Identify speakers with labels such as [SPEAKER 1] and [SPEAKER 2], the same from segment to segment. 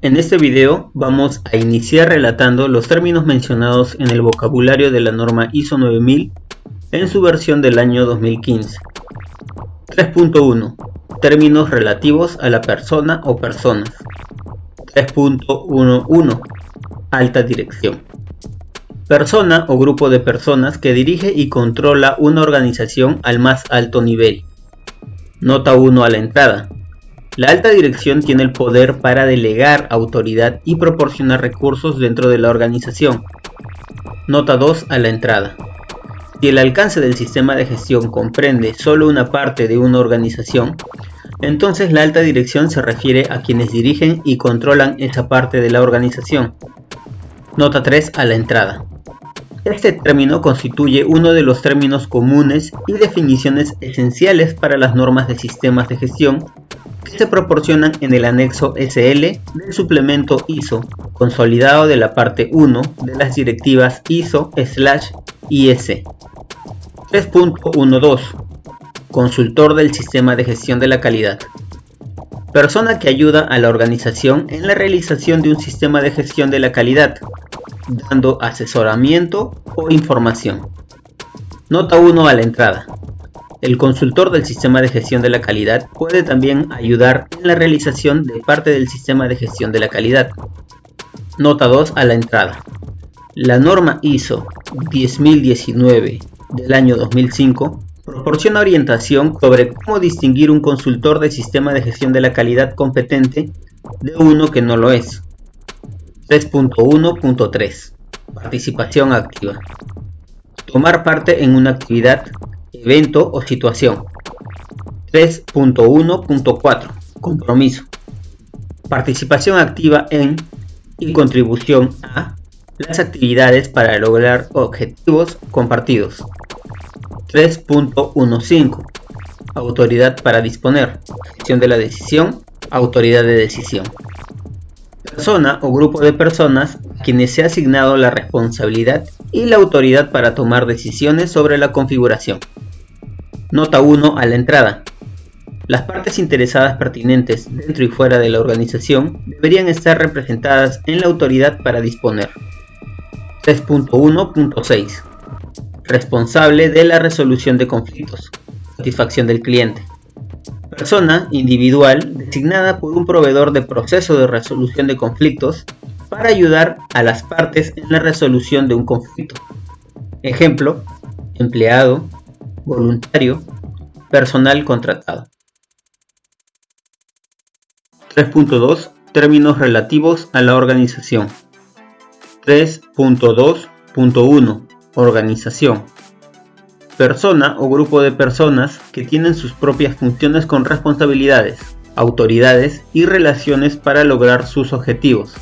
[SPEAKER 1] En este video vamos a iniciar relatando los términos mencionados en el vocabulario de la norma ISO 9000 en su versión del año 2015. 3.1. Términos relativos a la persona o personas. 3.11. Alta dirección. Persona o grupo de personas que dirige y controla una organización al más alto nivel. Nota 1 a la entrada. La alta dirección tiene el poder para delegar autoridad y proporcionar recursos dentro de la organización. Nota 2 a la entrada. Si el alcance del sistema de gestión comprende solo una parte de una organización, entonces la alta dirección se refiere a quienes dirigen y controlan esa parte de la organización. Nota 3 a la entrada. Este término constituye uno de los términos comunes y definiciones esenciales para las normas de sistemas de gestión que se proporcionan en el anexo SL del suplemento ISO, consolidado de la parte 1 de las directivas ISO/IS. 3.12. Consultor del sistema de gestión de la calidad. Persona que ayuda a la organización en la realización de un sistema de gestión de la calidad, dando asesoramiento o información. Nota 1 a la entrada. El consultor del sistema de gestión de la calidad puede también ayudar en la realización de parte del sistema de gestión de la calidad. Nota 2 a la entrada. La norma ISO 10019 del año 2005 proporciona orientación sobre cómo distinguir un consultor de sistema de gestión de la calidad competente de uno que no lo es. 3.1.3. Participación activa. Tomar parte en una actividad, evento o situación. 3.1.4. Compromiso. Participación activa en y contribución a las actividades para lograr objetivos compartidos. 3.15. Autoridad para disponer. Gestión de la decisión. Autoridad de decisión. Persona o grupo de personas a quienes se ha asignado la responsabilidad y la autoridad para tomar decisiones sobre la configuración. Nota 1 a la entrada. Las partes interesadas pertinentes dentro y fuera de la organización deberían estar representadas en la autoridad para disponer. 3.1.6. Responsable de la resolución de conflictos. Satisfacción del cliente. Persona individual designada por un proveedor de proceso de resolución de conflictos para ayudar a las partes en la resolución de un conflicto. Ejemplo: empleado, voluntario, personal contratado. 3.2. Términos relativos a la organización. 3.2.1. Organización. Persona o grupo de personas que tienen sus propias funciones con responsabilidades, autoridades y relaciones para lograr sus objetivos.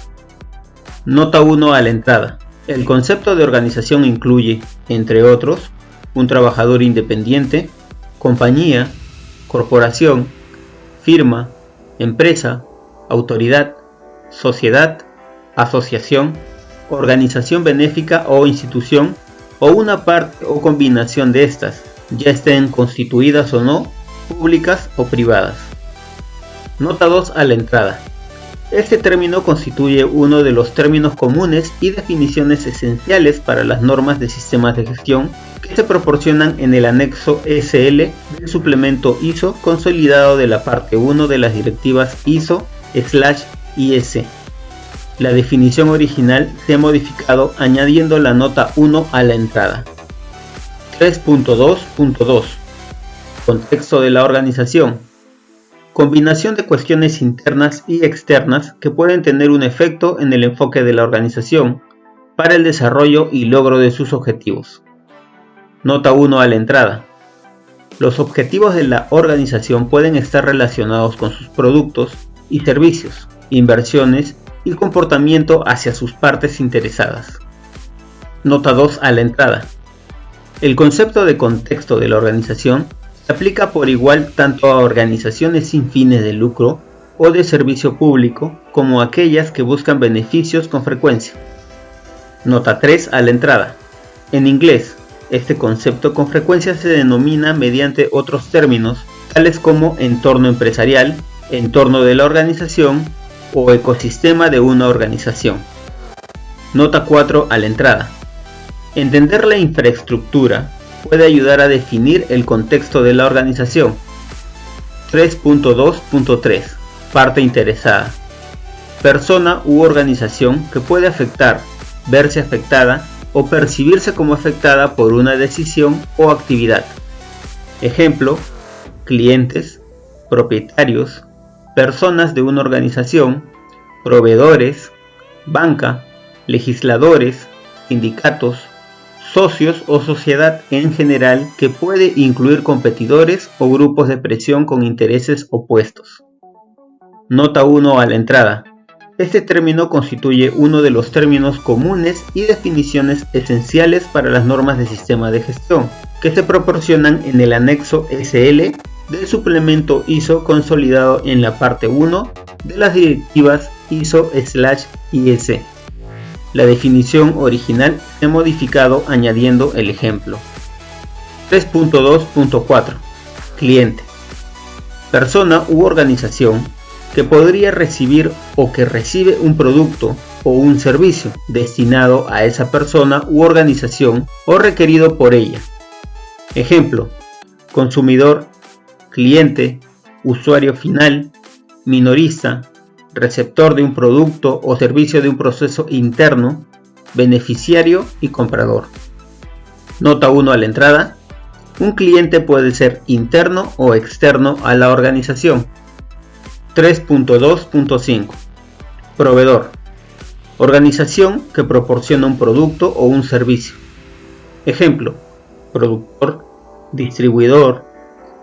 [SPEAKER 1] Nota 1 a la entrada. El concepto de organización incluye, entre otros, un trabajador independiente, compañía, corporación, firma, empresa, autoridad, sociedad, asociación, organización benéfica o institución, o una parte o combinación de estas, ya estén constituidas o no, públicas o privadas. Nota 2 a la entrada. Este término constituye uno de los términos comunes y definiciones esenciales para las normas de sistemas de gestión que se proporcionan en el anexo SL del suplemento ISO consolidado de la parte 1 de las directivas ISO/IS. La definición original se ha modificado añadiendo la nota 1 a la entrada. 3.2.2. Contexto de la organización. Combinación de cuestiones internas y externas que pueden tener un efecto en el enfoque de la organización para el desarrollo y logro de sus objetivos. Nota 1 a la entrada. Los objetivos de la organización pueden estar relacionados con sus productos y servicios, inversiones y comportamiento hacia sus partes interesadas. Nota 2 a la entrada. El concepto de contexto de la organización se aplica por igual tanto a organizaciones sin fines de lucro o de servicio público como a aquellas que buscan beneficios con frecuencia. Nota 3 a la entrada. En inglés, este concepto con frecuencia se denomina mediante otros términos, tales como entorno empresarial, entorno de la organización o ecosistema de una organización. Nota 4 a la entrada. Entender la infraestructura puede ayudar a definir el contexto de la organización. 3.2.3 Parte interesada. Persona u organización que puede afectar, verse afectada o percibirse como afectada por una decisión o actividad. Ejemplo: clientes, propietarios, personas de una organización, proveedores, banca, legisladores, sindicatos, socios o sociedad en general, que puede incluir competidores o grupos de presión con intereses opuestos. Nota 1 a la entrada. Este término constituye uno de los términos comunes y definiciones esenciales para las normas de sistema de gestión, que se proporcionan en el anexo SL del suplemento ISO consolidado en la parte 1 de las directivas ISO/IEC. La definición original se ha modificado añadiendo el ejemplo. 3.2.4 Cliente. Persona u organización que podría recibir o que recibe un producto o un servicio destinado a esa persona u organización o requerido por ella. Ejemplo: consumidor, cliente, usuario final, minorista, receptor de un producto o servicio de un proceso interno, beneficiario y comprador. Nota 1 a la entrada. Un cliente puede ser interno o externo a la organización. 3.2.5 Proveedor. Organización que proporciona un producto o un servicio. Ejemplo: productor, distribuidor,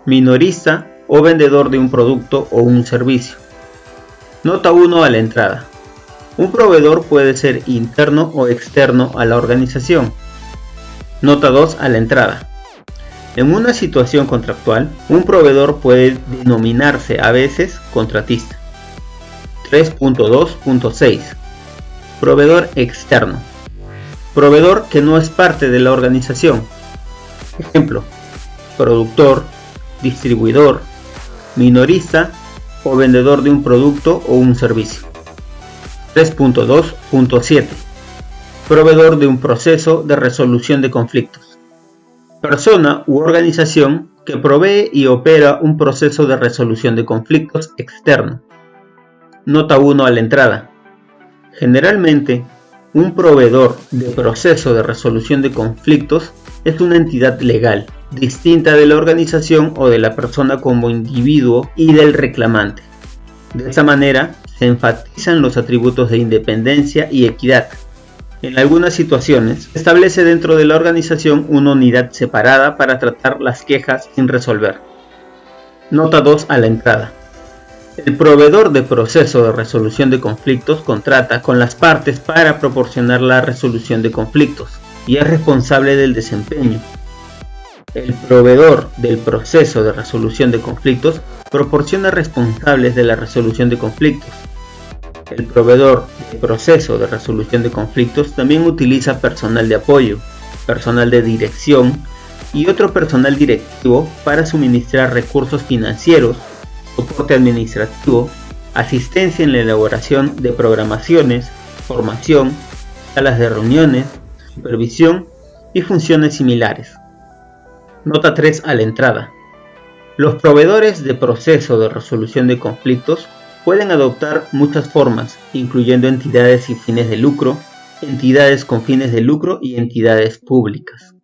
[SPEAKER 1] minorista o vendedor de un producto o un servicio. Nota 1 a la entrada. Un proveedor puede ser interno o externo a la organización. Nota 2 a la entrada. En una situación contractual, un proveedor puede denominarse a veces contratista. 3.2.6 Proveedor externo. Proveedor que no es parte de la organización. Ejemplo: productor, distribuidor, minorista o vendedor de un producto o un servicio. 3.2.7 Proveedor de un proceso de resolución de conflictos. Persona u organización que provee y opera un proceso de resolución de conflictos externo. Nota 1 a la entrada. Generalmente, un proveedor de proceso de resolución de conflictos es una entidad legal, distinta de la organización o de la persona como individuo y del reclamante. De esa manera, se enfatizan los atributos de independencia y equidad. En algunas situaciones, se establece dentro de la organización una unidad separada para tratar las quejas sin resolver. Nota 2 a la entrada. El proveedor de proceso de resolución de conflictos contrata con las partes para proporcionar la resolución de conflictos y es responsable del desempeño. El proveedor del proceso de resolución de conflictos proporciona responsables de la resolución de conflictos. El proveedor de proceso de resolución de conflictos también utiliza personal de apoyo, personal de dirección y otro personal directivo para suministrar recursos financieros, soporte administrativo, asistencia en la elaboración de programaciones, formación, salas de reuniones, supervisión y funciones similares. Nota 3 a la entrada. Los proveedores de proceso de resolución de conflictos pueden adoptar muchas formas, incluyendo entidades sin fines de lucro, entidades con fines de lucro y entidades públicas.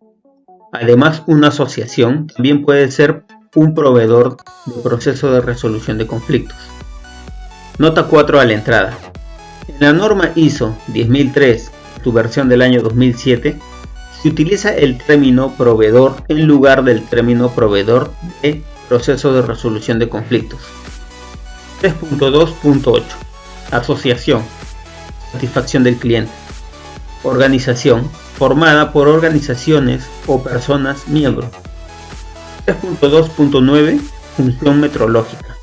[SPEAKER 1] Además, una asociación también puede ser un proveedor de proceso de resolución de conflictos. Nota 4 a la entrada. En la norma ISO 10003, su versión del año 2007, se utiliza el término proveedor en lugar del término proveedor de proceso de resolución de conflictos. 3.2.8 Asociación. Satisfacción del cliente. Organización formada por organizaciones o personas miembros. 3.2.9 Función metrológica.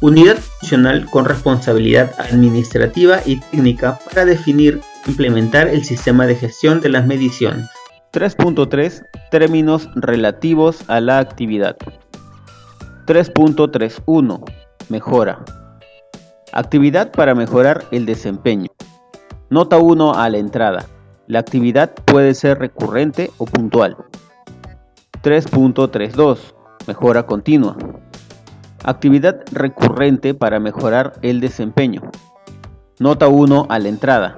[SPEAKER 1] Unidad funcional con responsabilidad administrativa y técnica para definir e implementar el sistema de gestión de las mediciones. 3.3 Términos relativos a la actividad. 3.3.1 Mejora. Actividad para mejorar el desempeño. Nota 1 a la entrada. La actividad puede ser recurrente o puntual. 3.32. Mejora continua. Actividad recurrente para mejorar el desempeño. Nota 1 a la entrada.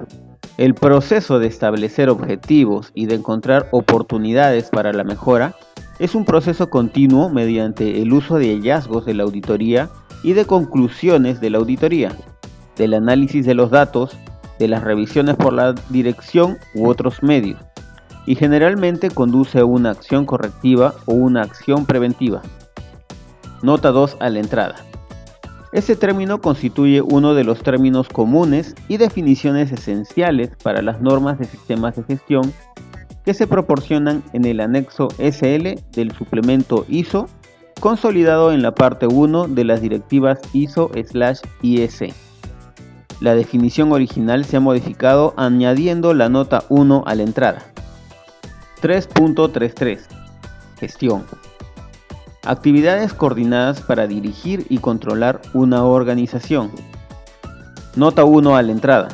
[SPEAKER 1] El proceso de establecer objetivos y de encontrar oportunidades para la mejora es un proceso continuo mediante el uso de hallazgos de la auditoría y de conclusiones de la auditoría, del análisis de los datos, de las revisiones por la dirección u otros medios, y generalmente conduce a una acción correctiva o una acción preventiva. Nota 2 a la entrada. Este término constituye uno de los términos comunes y definiciones esenciales para las normas de sistemas de gestión que se proporcionan en el anexo SL del suplemento ISO, consolidado en la parte 1 de las directivas ISO/IEC. La definición original se ha modificado añadiendo la nota 1 a la entrada. 3.33. Gestión. Actividades coordinadas para dirigir y controlar una organización. Nota 1 a la entrada.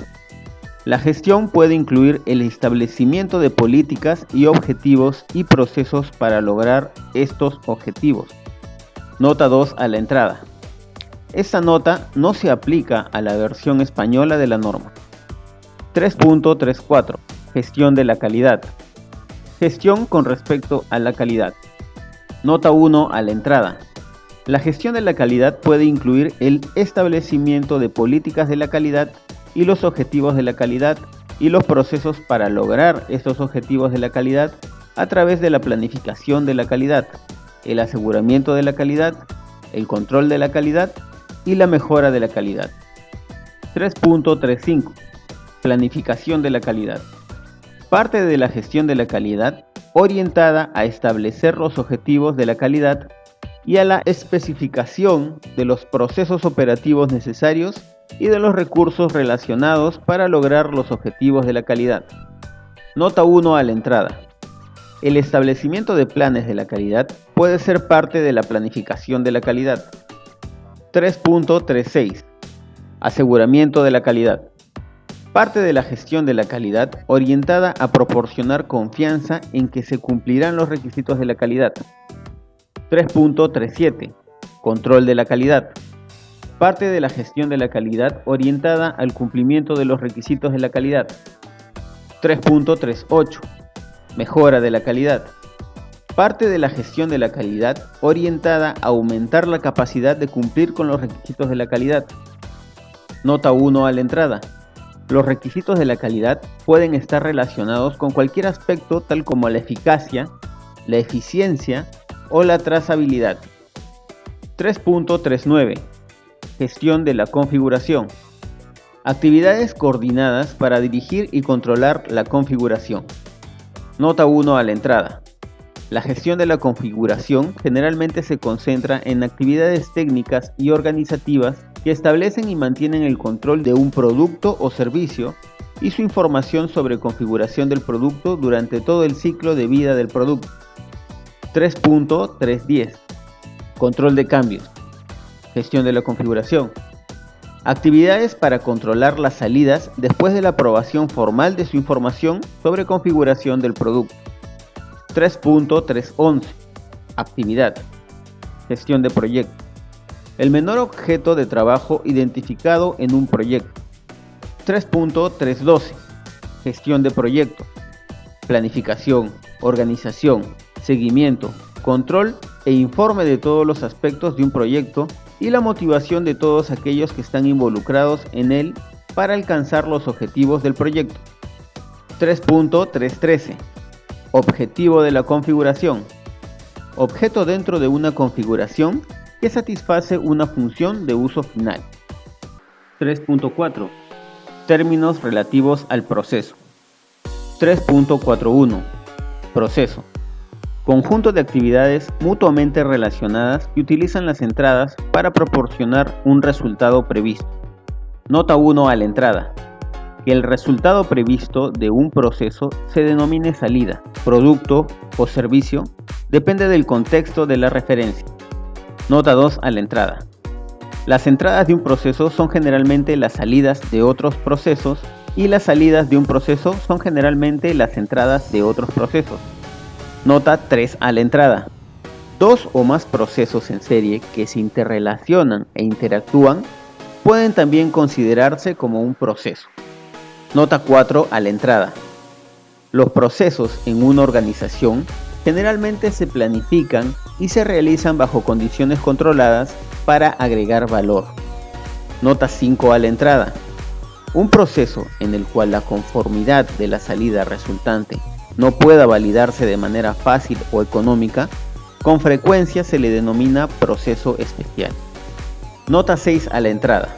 [SPEAKER 1] La gestión puede incluir el establecimiento de políticas y objetivos y procesos para lograr estos objetivos. Nota 2 a la entrada. Esta nota no se aplica a la versión española de la norma. 3.34. Gestión de la calidad. Gestión con respecto a la calidad. Nota 1 a la entrada. La gestión de la calidad puede incluir el establecimiento de políticas de la calidad y los objetivos de la calidad y los procesos para lograr estos objetivos de la calidad a través de la planificación de la calidad, el aseguramiento de la calidad, el control de la calidad y la mejora de la calidad. 3.35. Planificación de la calidad. Parte de la gestión de la calidad orientada a establecer los objetivos de la calidad y a la especificación de los procesos operativos necesarios y de los recursos relacionados para lograr los objetivos de la calidad. Nota 1 a la entrada. El establecimiento de planes de la calidad puede ser parte de la planificación de la calidad. 3.36. Aseguramiento de la calidad. Parte de la gestión de la calidad orientada a proporcionar confianza en que se cumplirán los requisitos de la calidad. 3.37. Control de la calidad. Parte de la gestión de la calidad orientada al cumplimiento de los requisitos de la calidad. 3.38. Mejora de la calidad. Parte de la gestión de la calidad orientada a aumentar la capacidad de cumplir con los requisitos de la calidad. Nota 1 a la entrada. Los requisitos de la calidad pueden estar relacionados con cualquier aspecto tal como la eficacia, la eficiencia o la trazabilidad. 3.39. Gestión de la configuración. Actividades coordinadas para dirigir y controlar la configuración. Nota 1 a la entrada. La gestión de la configuración generalmente se concentra en actividades técnicas y organizativas que establecen y mantienen el control de un producto o servicio y su información sobre configuración del producto durante todo el ciclo de vida del producto. 3.310. Control de cambios. Gestión de la configuración. Actividades para controlar las salidas después de la aprobación formal de su información sobre configuración del producto. 3.311. Actividad. Gestión de proyecto. El menor objeto de trabajo identificado en un proyecto. 3.312. Gestión de proyecto. Planificación, organización, seguimiento, control e informe de todos los aspectos de un proyecto y la motivación de todos aquellos que están involucrados en él para alcanzar los objetivos del proyecto. 3.313. Objetivo de la configuración. Objeto dentro de una configuración que satisface una función de uso final. 3.4. Términos relativos al proceso. 3.41. Proceso. Conjunto de actividades mutuamente relacionadas que utilizan las entradas para proporcionar un resultado previsto. Nota 1 a la entrada. Que el resultado previsto de un proceso se denomine salida, producto o servicio, depende del contexto de la referencia. Nota 2 a la entrada. Las entradas de un proceso son generalmente las salidas de otros procesos y las salidas de un proceso son generalmente las entradas de otros procesos. Nota 3 a la entrada. Dos o más procesos en serie que se interrelacionan e interactúan pueden también considerarse como un proceso. Nota 4 a la entrada. Los procesos en una organización generalmente se planifican y se realizan bajo condiciones controladas para agregar valor. Nota 5 a la entrada. Un proceso en el cual la conformidad de la salida resultante no pueda validarse de manera fácil o económica, con frecuencia se le denomina proceso especial. Nota 6 a la entrada.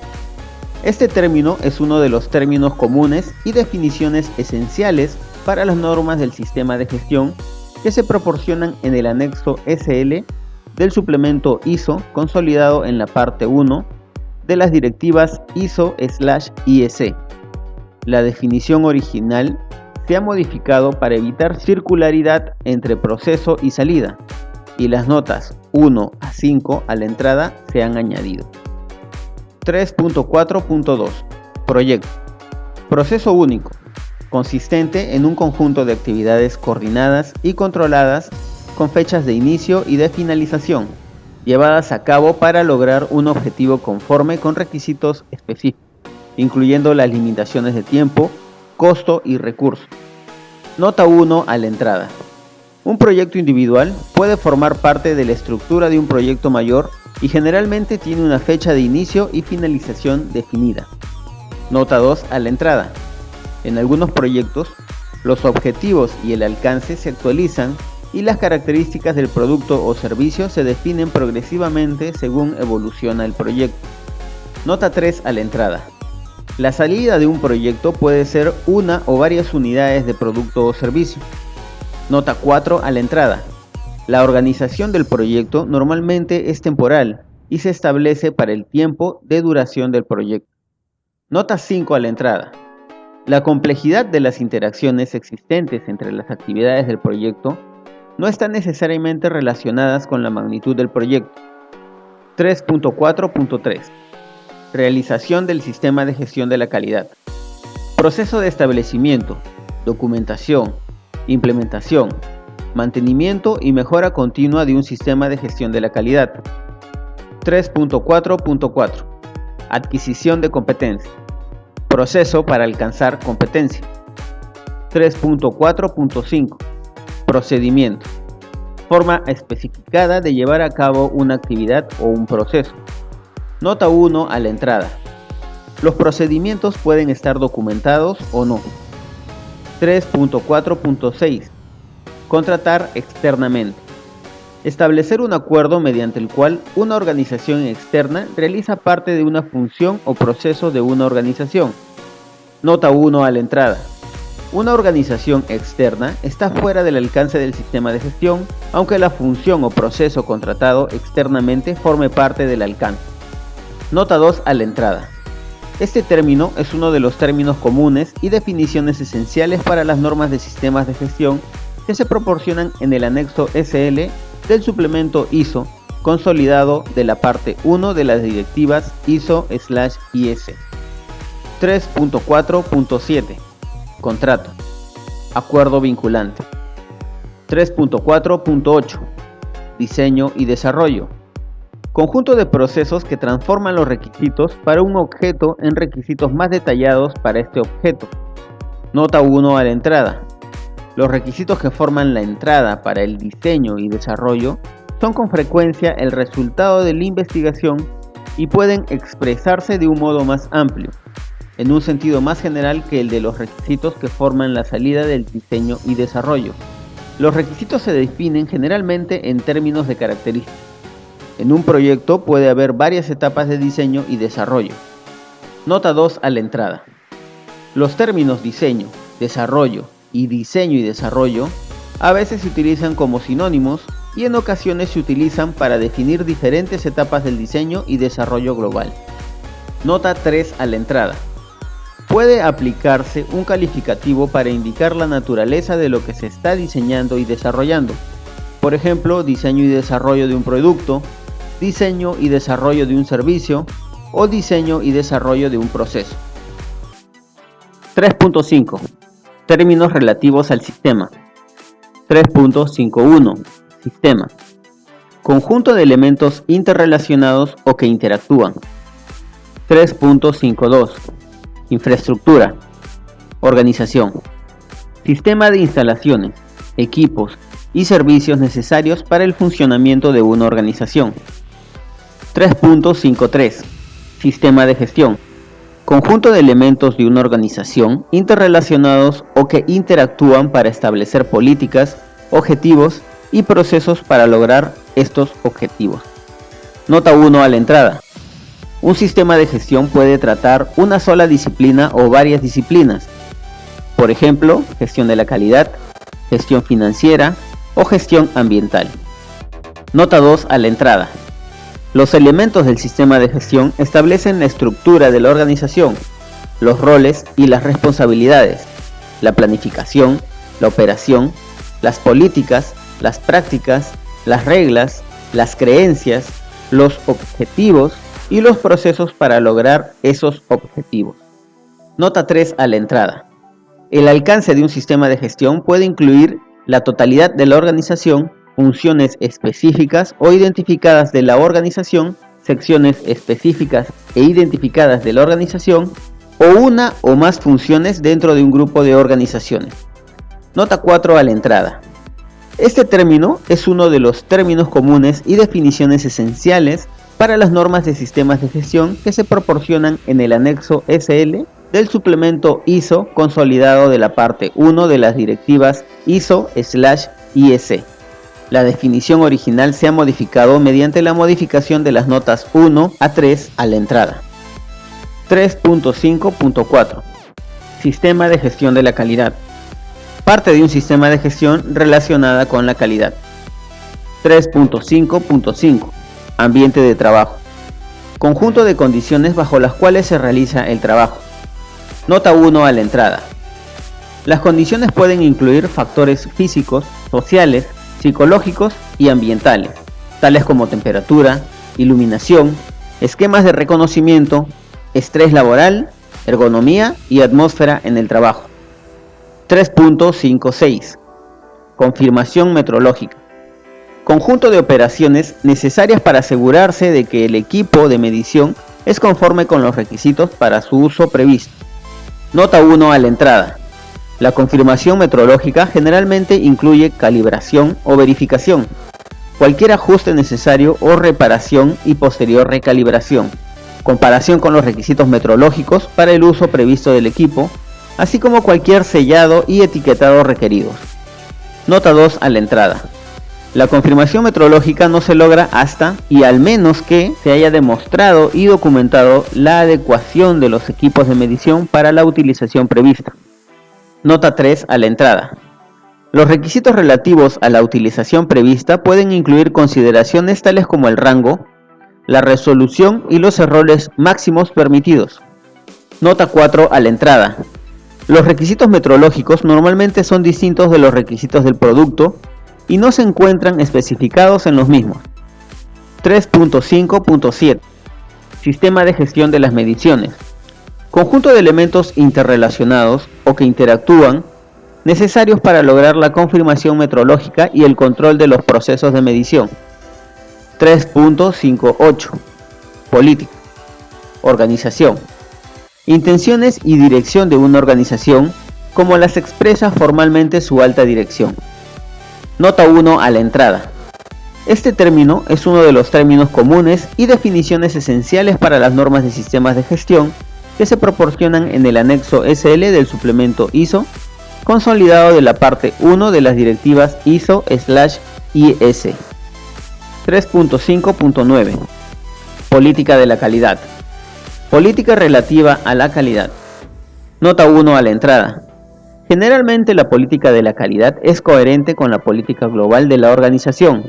[SPEAKER 1] Este término es uno de los términos comunes y definiciones esenciales para las normas del sistema de gestión que se proporcionan en el anexo SL del suplemento ISO consolidado en la parte 1 de las directivas ISO/IEC. La definición original se ha modificado para evitar circularidad entre proceso y salida, y las notas 1 a 5 a la entrada se han añadido. 3.4.2 Proyecto. Proceso único, consistente en un conjunto de actividades coordinadas y controladas con fechas de inicio y de finalización, llevadas a cabo para lograr un objetivo conforme con requisitos específicos, incluyendo las limitaciones de tiempo, costo y recursos. Nota 1 a la entrada. Un proyecto individual puede formar parte de la estructura de un proyecto mayor y generalmente tiene una fecha de inicio y finalización definida. Nota 2 a la entrada. En algunos proyectos, los objetivos y el alcance se actualizan y las características del producto o servicio se definen progresivamente según evoluciona el proyecto. Nota 3 a la entrada. La salida de un proyecto puede ser una o varias unidades de producto o servicio. Nota 4 a la entrada. La organización del proyecto normalmente es temporal y se establece para el tiempo de duración del proyecto. Nota 5 a la entrada. La complejidad de las interacciones existentes entre las actividades del proyecto no están necesariamente relacionadas con la magnitud del proyecto. 3.4.3 Realización del sistema de gestión de la calidad. Proceso de establecimiento, documentación, implementación, mantenimiento y mejora continua de un sistema de gestión de la calidad. 3.4.4 Adquisición de competencia. Proceso para alcanzar competencia. 3.4.5 Procedimiento. Forma especificada de llevar a cabo una actividad o un proceso. Nota 1 a la entrada. Los procedimientos pueden estar documentados o no. 3.4.6 Contratar externamente. Establecer un acuerdo mediante el cual una organización externa realiza parte de una función o proceso de una organización. Nota 1 a la entrada. Una organización externa está fuera del alcance del sistema de gestión, aunque la función o proceso contratado externamente forme parte del alcance. Nota 2 a la entrada. Este término es uno de los términos comunes y definiciones esenciales para las normas de sistemas de gestión que se proporcionan en el anexo SL del suplemento ISO consolidado de la parte 1 de las directivas ISO/IEC. 3.4.7 Contrato. Acuerdo vinculante. 3.4.8 Diseño y desarrollo. Conjunto de procesos que transforman los requisitos para un objeto en requisitos más detallados para este objeto. Nota 1 a la entrada. Los requisitos que forman la entrada para el diseño y desarrollo son con frecuencia el resultado de la investigación y pueden expresarse de un modo más amplio, en un sentido más general que el de los requisitos que forman la salida del diseño y desarrollo. Los requisitos se definen generalmente en términos de características. En un proyecto puede haber varias etapas de diseño y desarrollo. Nota 2 a la entrada. Los términos diseño, desarrollo y diseño y desarrollo a veces se utilizan como sinónimos y en ocasiones se utilizan para definir diferentes etapas del diseño y desarrollo global. Nota 3 a la entrada. Puede aplicarse un calificativo para indicar la naturaleza de lo que se está diseñando y desarrollando. Por ejemplo, diseño y desarrollo de un producto, diseño y desarrollo de un servicio o diseño y desarrollo de un proceso. 3.5. Términos relativos al sistema. 3.51. Sistema. Conjunto de elementos interrelacionados o que interactúan. 3.52. Infraestructura. Organización. Sistema de instalaciones, equipos y servicios necesarios para el funcionamiento de una organización. 3.53. Sistema de gestión. Conjunto de elementos de una organización interrelacionados o que interactúan para establecer políticas, objetivos y procesos para lograr estos objetivos. Nota 1 a la entrada. Un sistema de gestión puede tratar una sola disciplina o varias disciplinas. Por ejemplo, gestión de la calidad, gestión financiera o gestión ambiental. Nota 2 a la entrada. Los elementos del sistema de gestión establecen la estructura de la organización, los roles y las responsabilidades, la planificación, la operación, las políticas, las prácticas, las reglas, las creencias, los objetivos y los procesos para lograr esos objetivos. Nota 3 a la entrada. El alcance de un sistema de gestión puede incluir la totalidad de la organización, funciones específicas o identificadas de la organización, secciones específicas e identificadas de la organización, o una o más funciones dentro de un grupo de organizaciones. Nota 4 a la entrada. Este término es uno de los términos comunes y definiciones esenciales para las normas de sistemas de gestión que se proporcionan en el anexo SL del suplemento ISO consolidado de la parte 1 de las directivas ISO/IEC. La definición original se ha modificado mediante la modificación de las notas 1 a 3 a la entrada. 3.5.4. Sistema de gestión de la calidad. Parte de un sistema de gestión relacionada con la calidad. 3.5.5. Ambiente de trabajo. Conjunto de condiciones bajo las cuales se realiza el trabajo. Nota 1 a la entrada. Las condiciones pueden incluir factores físicos, sociales, psicológicos y ambientales, tales como temperatura, iluminación, esquemas de reconocimiento, estrés laboral, ergonomía y atmósfera en el trabajo. 3.56. Confirmación metrológica. Conjunto de operaciones necesarias para asegurarse de que el equipo de medición es conforme con los requisitos para su uso previsto. Nota 1 a la entrada. La confirmación metrológica generalmente incluye calibración o verificación, cualquier ajuste necesario o reparación y posterior recalibración, comparación con los requisitos metrológicos para el uso previsto del equipo, así como cualquier sellado y etiquetado requeridos. Nota 2 a la entrada. La confirmación metrológica no se logra hasta y al menos que se haya demostrado y documentado la adecuación de los equipos de medición para la utilización prevista. Nota 3 a la entrada. Los requisitos relativos a la utilización prevista pueden incluir consideraciones tales como el rango, la resolución y los errores máximos permitidos. Nota 4 a la entrada. Los requisitos metrológicos normalmente son distintos de los requisitos del producto y no se encuentran especificados en los mismos. 3.5.7. Sistema de gestión de las mediciones. Conjunto de elementos interrelacionados o que interactúan necesarios para lograr la confirmación metrológica y el control de los procesos de medición. 3.58. Política. Organización. Intenciones y dirección de una organización como las expresa formalmente su alta dirección. Nota 1 a la entrada. Este término es uno de los términos comunes y definiciones esenciales para las normas de sistemas de gestión que se proporcionan en el anexo SL del suplemento ISO, consolidado de la parte 1 de las directivas ISO/IEC. 3.5.9. Política de la calidad. Política relativa a la calidad. Nota 1 a la entrada. Generalmente la política de la calidad es coherente con la política global de la organización.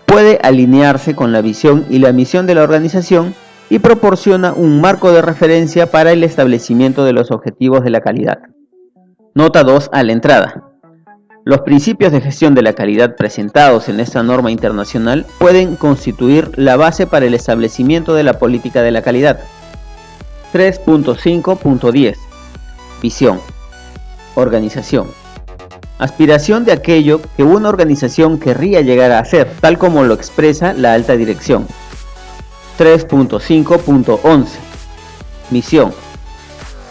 [SPEAKER 1] Puede alinearse con la visión y la misión de la organización y proporciona un marco de referencia para el establecimiento de los objetivos de la calidad. Nota 2 a la entrada. Los principios de gestión de la calidad presentados en esta norma internacional pueden constituir la base para el establecimiento de la política de la calidad. 3.5.10 Visión. Organización. Aspiración de aquello que una organización querría llegar a hacer, tal como lo expresa la alta dirección. 3.5.11 Misión.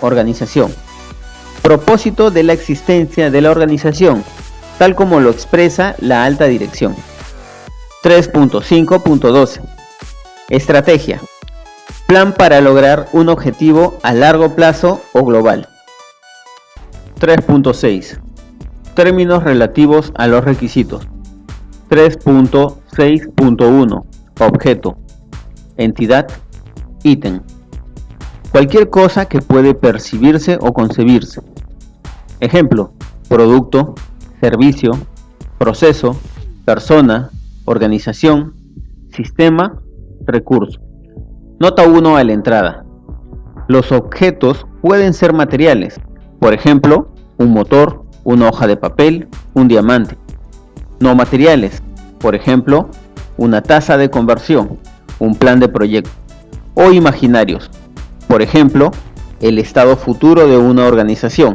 [SPEAKER 1] Organización. Propósito de la existencia de la organización, tal como lo expresa la alta dirección. 3.5.12 Estrategia. Plan para lograr un objetivo a largo plazo o global. 3.6 Términos relativos a los requisitos. 3.6.1 Objeto. Entidad. Ítem. Cualquier cosa que puede percibirse o concebirse. Ejemplo: producto, servicio, proceso, persona, organización, sistema, recurso. Nota 1 a la entrada. Los objetos pueden ser materiales, por ejemplo, un motor, una hoja de papel, un diamante. No materiales, por ejemplo, una tasa de conversión, un plan de proyecto. O imaginarios, por ejemplo, el estado futuro de una organización.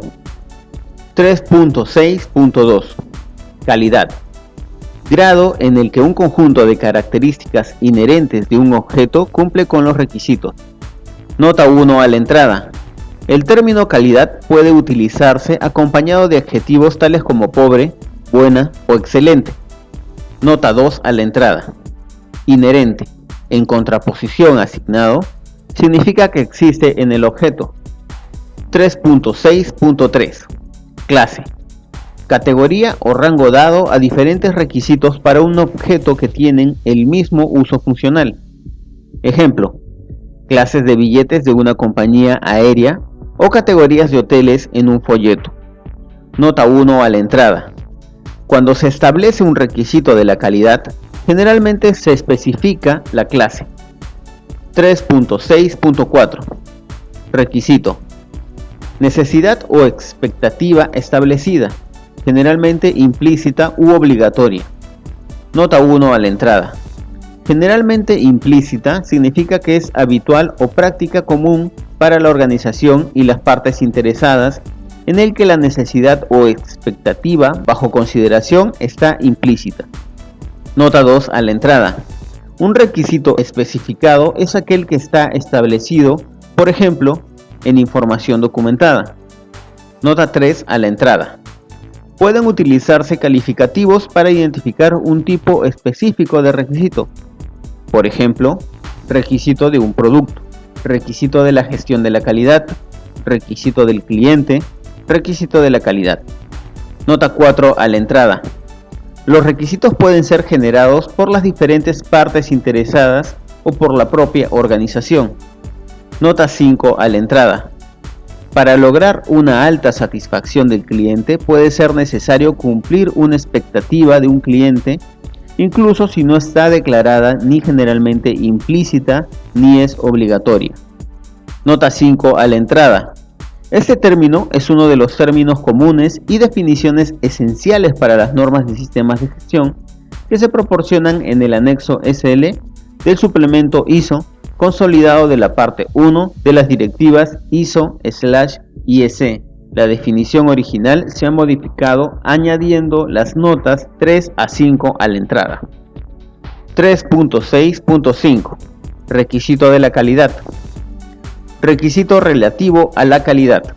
[SPEAKER 1] 3.6.2 Calidad. Grado en el que un conjunto de características inherentes de un objeto cumple con los requisitos. Nota 1 a la entrada. El término calidad puede utilizarse acompañado de adjetivos tales como pobre, buena o excelente. Nota 2 a la entrada. Inherente, en contraposición a asignado, significa que existe en el objeto. 3.6.3 Clase. Categoría o rango dado a diferentes requisitos para un objeto que tienen el mismo uso funcional. Ejemplo: clases de billetes de una compañía aérea o categorías de hoteles en un folleto. Nota 1 a la entrada. Cuando se establece un requisito de la calidad, generalmente se especifica la clase. 3.6.4 Requisito. Necesidad o expectativa establecida, generalmente implícita u obligatoria. Nota 1 a la entrada. Generalmente implícita significa que es habitual o práctica común para la organización y las partes interesadas, en el que la necesidad o expectativa bajo consideración está implícita. Nota 2 a la entrada. Un requisito especificado es aquel que está establecido, por ejemplo, en información documentada. Nota 3 a la entrada. Pueden utilizarse calificativos para identificar un tipo específico de requisito. Por ejemplo, requisito de un producto, requisito de la gestión de la calidad, requisito del cliente, requisito de la calidad. Nota 4 a la entrada. Los requisitos pueden ser generados por las diferentes partes interesadas o por la propia organización. Nota 5 a la entrada. Para lograr una alta satisfacción del cliente puede ser necesario cumplir una expectativa de un cliente, incluso si no está declarada ni generalmente implícita ni es obligatoria. Nota 5 a la entrada. Este término es uno de los términos comunes y definiciones esenciales para las normas de sistemas de gestión que se proporcionan en el anexo SL del suplemento ISO consolidado de la parte 1 de las directivas ISO/IEC. La definición original se ha modificado añadiendo las notas 3 a 5 a la entrada. 3.6.5 Requisito de la calidad. Requisito relativo a la calidad.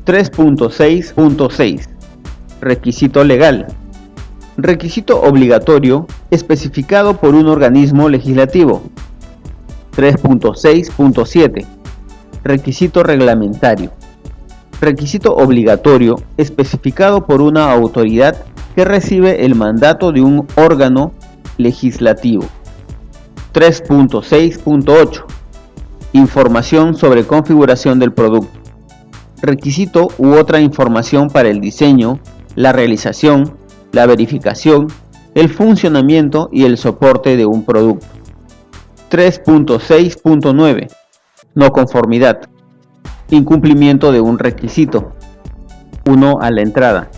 [SPEAKER 1] 3.6.6 Requisito legal. Requisito obligatorio especificado por un organismo legislativo. 3.6.7 Requisito reglamentario. Requisito obligatorio especificado por una autoridad que recibe el mandato de un órgano legislativo. 3.6.8 Información sobre configuración del producto. Requisito u otra información para el diseño, la realización, la verificación, el funcionamiento y el soporte de un producto. 3.6.9 No conformidad. Incumplimiento de un requisito. 1 a la entrada.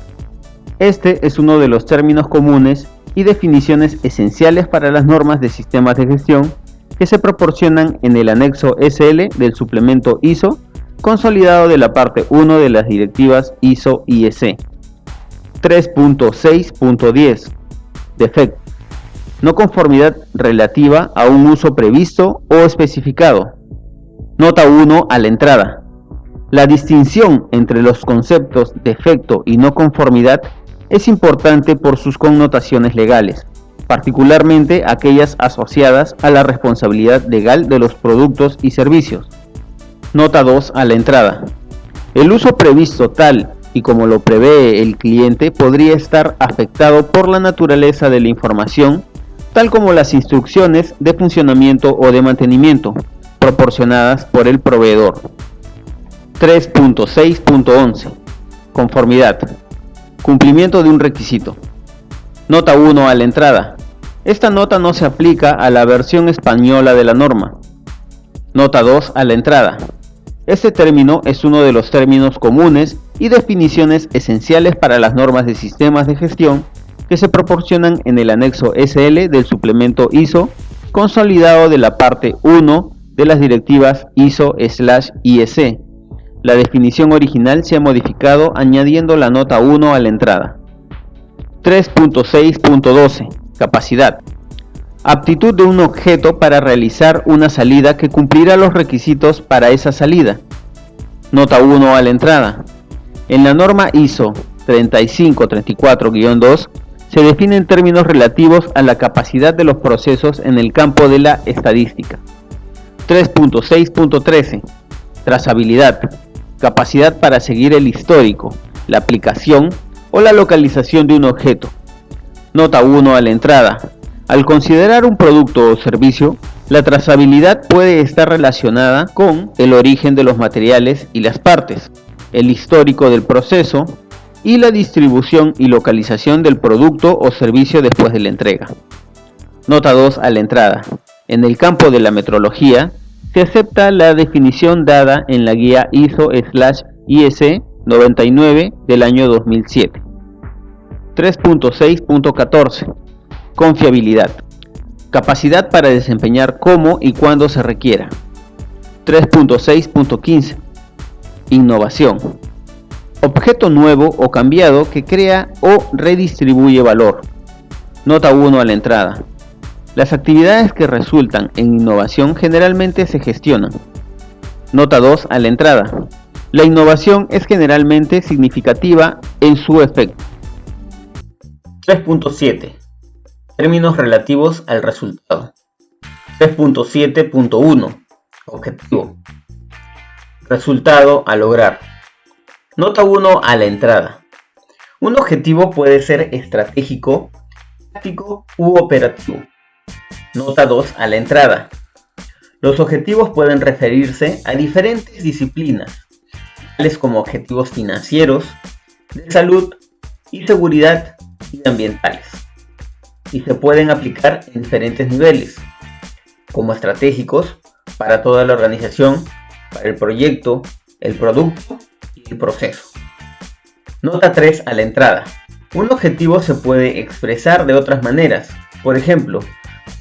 [SPEAKER 1] Este es uno de los términos comunes y definiciones esenciales para las normas de sistemas de gestión que se proporcionan en el anexo SL del suplemento ISO, consolidado de la parte 1 de las directivas ISO-IEC. 3.6.10 Defecto. No conformidad relativa a un uso previsto o especificado. Nota 1 a la entrada. La distinción entre los conceptos defecto y no conformidad es importante por sus connotaciones legales, particularmente aquellas asociadas a la responsabilidad legal de los productos y servicios. Nota 2 a la entrada. El uso previsto tal y como lo prevé el cliente podría estar afectado por la naturaleza de la información, tal como las instrucciones de funcionamiento o de mantenimiento proporcionadas por el proveedor. 3.6.11 Conformidad. Cumplimiento de un requisito. Nota 1 a la entrada. Esta nota no se aplica a la versión española de la norma. Nota 2 a la entrada. Este término es uno de los términos comunes y definiciones esenciales para las normas de sistemas de gestión que se proporcionan en el anexo SL del suplemento ISO, consolidado de la parte 1 de las directivas ISO/IEC. La definición original se ha modificado añadiendo la nota 1 a la entrada. 3.6.12 Capacidad. Aptitud de un objeto para realizar una salida que cumplirá los requisitos para esa salida. Nota 1 a la entrada. En la norma ISO 3534-2 se definen términos relativos a la capacidad de los procesos en el campo de la estadística. 3.6.13 Trazabilidad. Capacidad para seguir el histórico, la aplicación o la localización de un objeto. Nota 1 a la entrada. Al considerar un producto o servicio, la trazabilidad puede estar relacionada con el origen de los materiales y las partes, el histórico del proceso y la distribución y localización del producto o servicio después de la entrega. Nota 2 a la entrada. En el campo de la metrología, se acepta la definición dada en la guía ISO/IEC 99 del año 2007. 3.6.14 Confiabilidad. Capacidad para desempeñar como y cuando se requiera. 3.6.15 Innovación. Objeto nuevo o cambiado que crea o redistribuye valor. Nota 1 a la entrada. Las actividades que resultan en innovación generalmente se gestionan. Nota 2 a la entrada. La innovación es generalmente significativa en su efecto. 3.7 Términos relativos al resultado. 3.7.1 Objetivo. Resultado a lograr. Nota 1 a la entrada. Un objetivo puede ser estratégico, táctico u operativo. Nota 2 a la entrada. Los objetivos pueden referirse a diferentes disciplinas, tales como objetivos financieros, de salud y seguridad y ambientales, y se pueden aplicar en diferentes niveles, como estratégicos para toda la organización, para el proyecto, el producto y el proceso. Nota 3 a la entrada. Un objetivo se puede expresar de otras maneras, por ejemplo,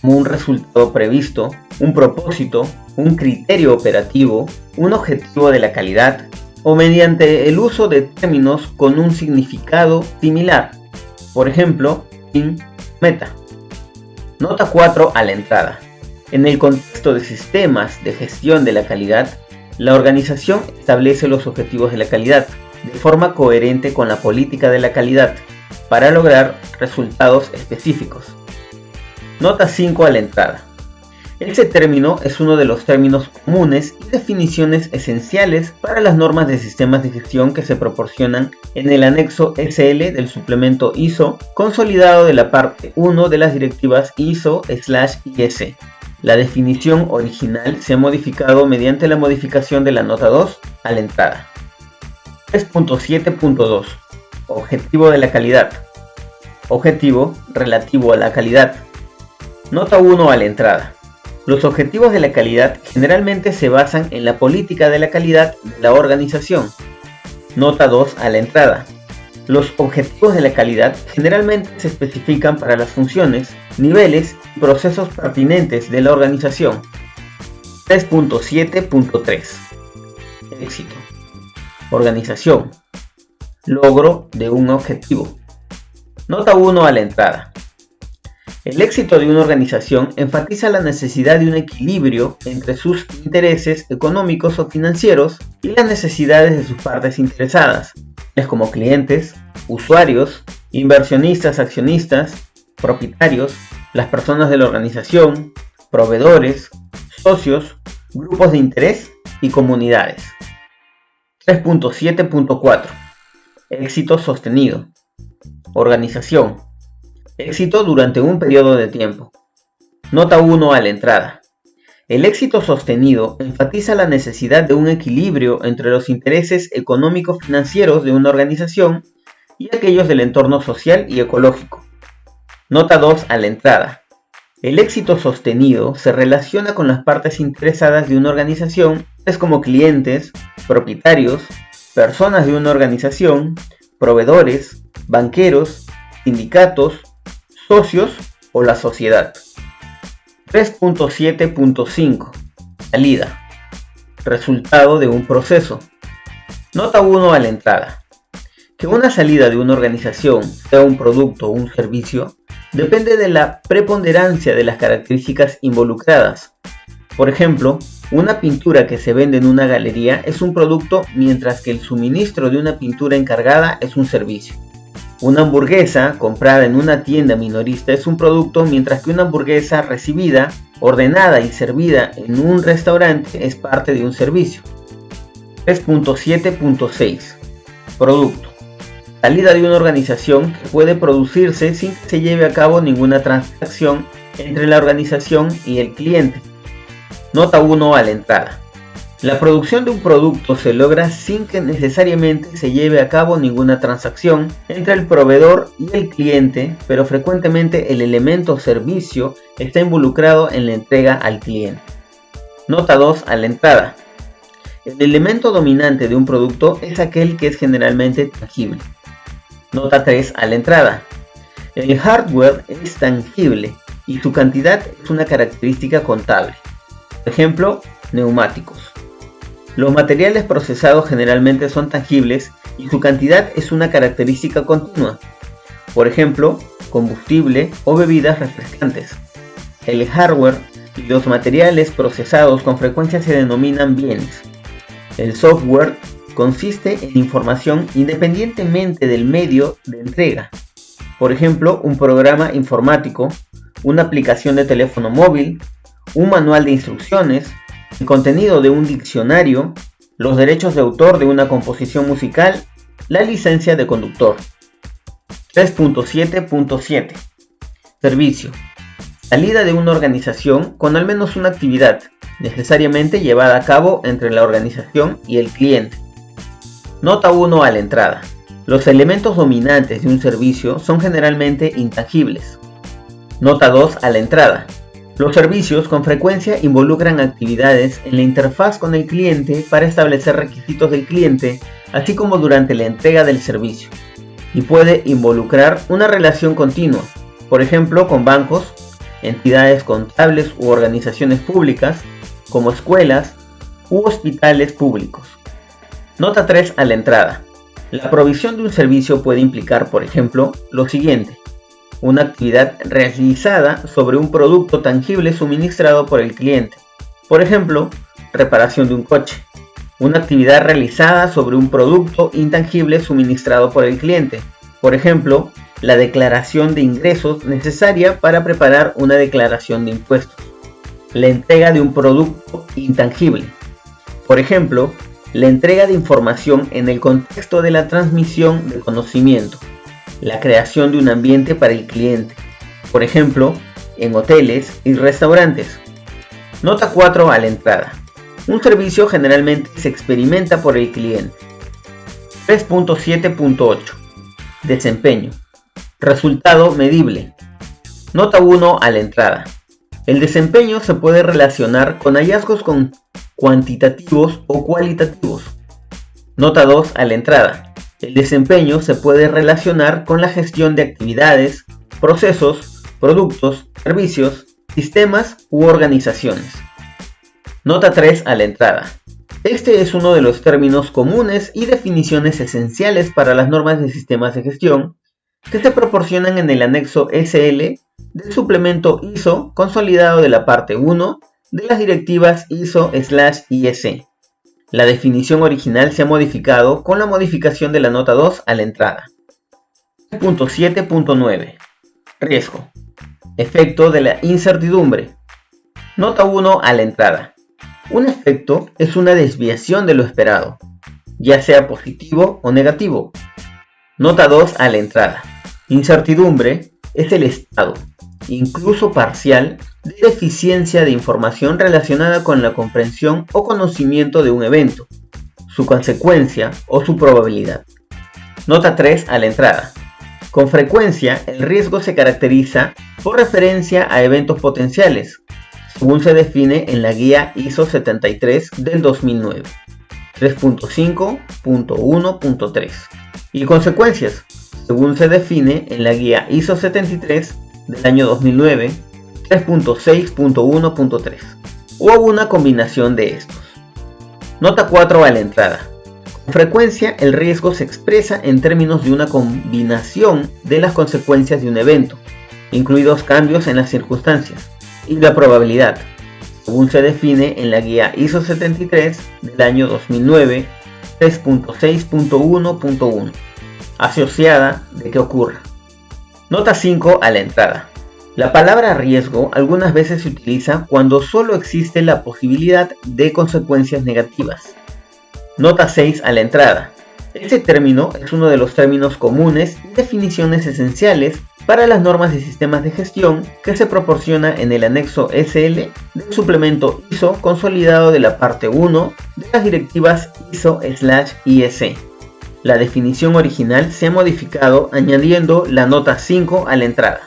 [SPEAKER 1] como un resultado previsto, un propósito, un criterio operativo, un objetivo de la calidad, o mediante el uso de términos con un significado similar, por ejemplo, fin, meta. Nota 4 a la entrada. En el contexto de sistemas de gestión de la calidad, la organización establece los objetivos de la calidad de forma coherente con la política de la calidad para lograr resultados específicos. Nota 5 a la entrada. Este término es uno de los términos comunes y definiciones esenciales para las normas de sistemas de gestión que se proporcionan en el anexo SL del suplemento ISO, consolidado de la parte 1 de las directivas ISO/IEC. La definición original se ha modificado mediante la modificación de la nota 2 a la entrada. 3.7.2 Objetivo de la calidad. Objetivo relativo a la calidad. Nota 1 a la entrada. Los objetivos de la calidad generalmente se basan en la política de la calidad de la organización. Nota 2 a la entrada. Los objetivos de la calidad generalmente se especifican para las funciones, niveles y procesos pertinentes de la organización. 3.7.3 Éxito. Organización. Logro de un objetivo. Nota 1 a la entrada. El éxito de una organización enfatiza la necesidad de un equilibrio entre sus intereses económicos o financieros y las necesidades de sus partes interesadas, tales como clientes, usuarios, inversionistas, accionistas, propietarios, las personas de la organización, proveedores, socios, grupos de interés y comunidades. 3.7.4 Éxito sostenido. Organización. Éxito durante un periodo de tiempo. Nota 1 a la entrada. El éxito sostenido enfatiza la necesidad de un equilibrio entre los intereses económico-financieros de una organización y aquellos del entorno social y ecológico. Nota 2 a la entrada. El éxito sostenido se relaciona con las partes interesadas de una organización, tales como clientes, propietarios, personas de una organización, proveedores, banqueros, sindicatos, socios o la sociedad. 3.7.5 Salida. Resultado de un proceso. Nota 1 a la entrada. Que una salida de una organización sea un producto o un servicio depende de la preponderancia de las características involucradas. Por ejemplo, una pintura que se vende en una galería es un producto, mientras que el suministro de una pintura encargada es un servicio. Una hamburguesa comprada en una tienda minorista es un producto, mientras que una hamburguesa recibida, ordenada y servida en un restaurante es parte de un servicio. 3.7.6 Producto. Salida de una organización que puede producirse sin que se lleve a cabo ninguna transacción entre la organización y el cliente. Nota 1 a la entrada. La producción de un producto se logra sin que necesariamente se lleve a cabo ninguna transacción entre el proveedor y el cliente, pero frecuentemente el elemento servicio está involucrado en la entrega al cliente. Nota 2 a la entrada. El elemento dominante de un producto es aquel que es generalmente tangible. Nota 3 a la entrada. El hardware es tangible y su cantidad es una característica contable. Por ejemplo, neumáticos. Los materiales procesados generalmente son tangibles y su cantidad es una característica continua. Por ejemplo, combustible o bebidas refrescantes. El hardware y los materiales procesados con frecuencia se denominan bienes. El software consiste en información independientemente del medio de entrega. Por ejemplo, un programa informático, una aplicación de teléfono móvil, un manual de instrucciones, el contenido de un diccionario, los derechos de autor de una composición musical, la licencia de conductor. 3.7.7 Servicio. Salida de una organización con al menos una actividad, necesariamente llevada a cabo entre la organización y el cliente. Nota 1 a la entrada. Los elementos dominantes de un servicio son generalmente intangibles. Nota 2 a la entrada. Los servicios con frecuencia involucran actividades en la interfaz con el cliente para establecer requisitos del cliente, así como durante la entrega del servicio, y puede involucrar una relación continua, por ejemplo con bancos, entidades contables u organizaciones públicas, como escuelas u hospitales públicos. Nota 3 a la entrada. La provisión de un servicio puede implicar, por ejemplo, lo siguiente: una actividad realizada sobre un producto tangible suministrado por el cliente. Por ejemplo, reparación de un coche. Una actividad realizada sobre un producto intangible suministrado por el cliente. Por ejemplo, la declaración de ingresos necesaria para preparar una declaración de impuestos. La entrega de un producto intangible. Por ejemplo, la entrega de información en el contexto de la transmisión de conocimiento. La creación de un ambiente para el cliente, por ejemplo, en hoteles y restaurantes. Nota 4 a la entrada. Un servicio generalmente se experimenta por el cliente. 3.7.8 Desempeño. Resultado medible. Nota 1 a la entrada. El desempeño se puede relacionar con hallazgos cuantitativos o cualitativos. Nota 2 a la entrada. El desempeño se puede relacionar con la gestión de actividades, procesos, productos, servicios, sistemas u organizaciones. Nota 3 a la entrada. Este es uno de los términos comunes y definiciones esenciales para las normas de sistemas de gestión que se proporcionan en el anexo SL del suplemento ISO consolidado de la parte 1 de las directivas ISO/IEC. La definición original se ha modificado con la modificación de la nota 2 a la entrada. 3.7.9. Riesgo. Efecto de la incertidumbre. Nota 1 a la entrada. Un efecto es una desviación de lo esperado, ya sea positivo o negativo. Nota 2 a la entrada. Incertidumbre es el estado, incluso parcial, de deficiencia de información relacionada con la comprensión o conocimiento de un evento, su consecuencia o su probabilidad. Nota 3 a la entrada. Con frecuencia, el riesgo se caracteriza por referencia a eventos potenciales, según se define en la guía ISO 73 del 2009, 3.5.1.3, y consecuencias, según se define en la guía ISO 73 del año 2009, 3.6.1.3, o una combinación de estos. Nota 4 a la entrada. Con frecuencia, el riesgo se expresa en términos de una combinación de las consecuencias de un evento, incluidos cambios en las circunstancias, y la probabilidad, según se define en la guía ISO 73 del año 2009, 3.6.1.1, asociada de que ocurra. Nota 5 a la entrada. La palabra riesgo algunas veces se utiliza cuando solo existe la posibilidad de consecuencias negativas. Nota 6 a la entrada. Este término es uno de los términos comunes y definiciones esenciales para las normas de sistemas de gestión que se proporciona en el anexo SL del suplemento ISO consolidado de la parte 1 de las directivas ISO/IEC. La definición original se ha modificado añadiendo la nota 5 a la entrada.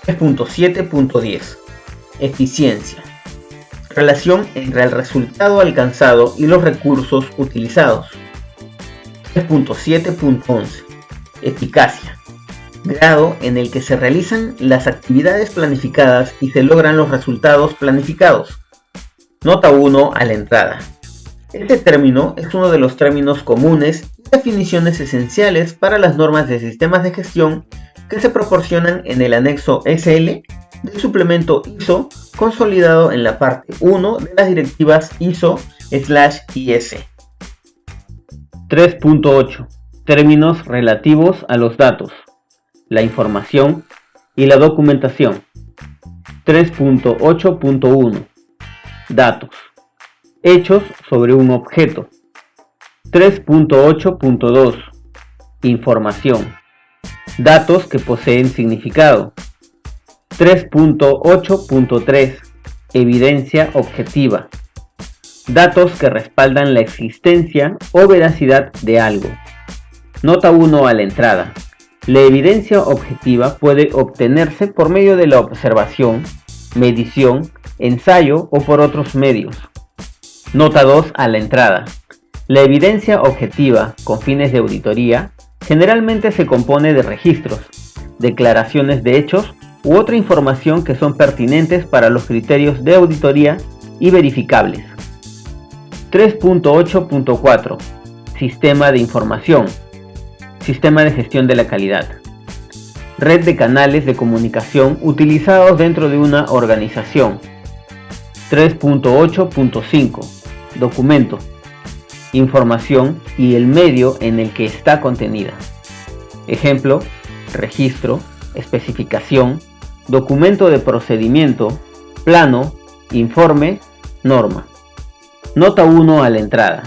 [SPEAKER 1] 3.7.10. Eficiencia. Relación entre el resultado alcanzado y los recursos utilizados. 3.7.11. Eficacia. Grado en el que se realizan las actividades planificadas y se logran los resultados planificados. Nota 1 a la entrada. Este término es uno de los términos comunes y definiciones esenciales para las normas de sistemas de gestión que se proporcionan en el anexo SL del suplemento ISO consolidado en la parte 1 de las directivas ISO/IEC. 3.8. Términos relativos a los datos, la información y la documentación. 3.8.1. Datos. Hechos sobre un objeto. 3.8.2. Información. Datos que poseen significado. 3.8.3. Evidencia objetiva. Datos que respaldan la existencia o veracidad de algo. Nota 1 a la entrada. La evidencia objetiva puede obtenerse por medio de la observación, medición, ensayo o por otros medios. Nota 2 a la entrada. La evidencia objetiva con fines de auditoría generalmente se compone de registros, declaraciones de hechos u otra información que son pertinentes para los criterios de auditoría y verificables. 3.8.4. Sistema de información. Sistema de gestión de la calidad. Red de canales de comunicación utilizados dentro de una organización. 3.8.5. Documento. Información y el medio en el que está contenida. Ejemplo: registro, especificación, documento de procedimiento, plano, informe, norma. Nota 1 a la entrada.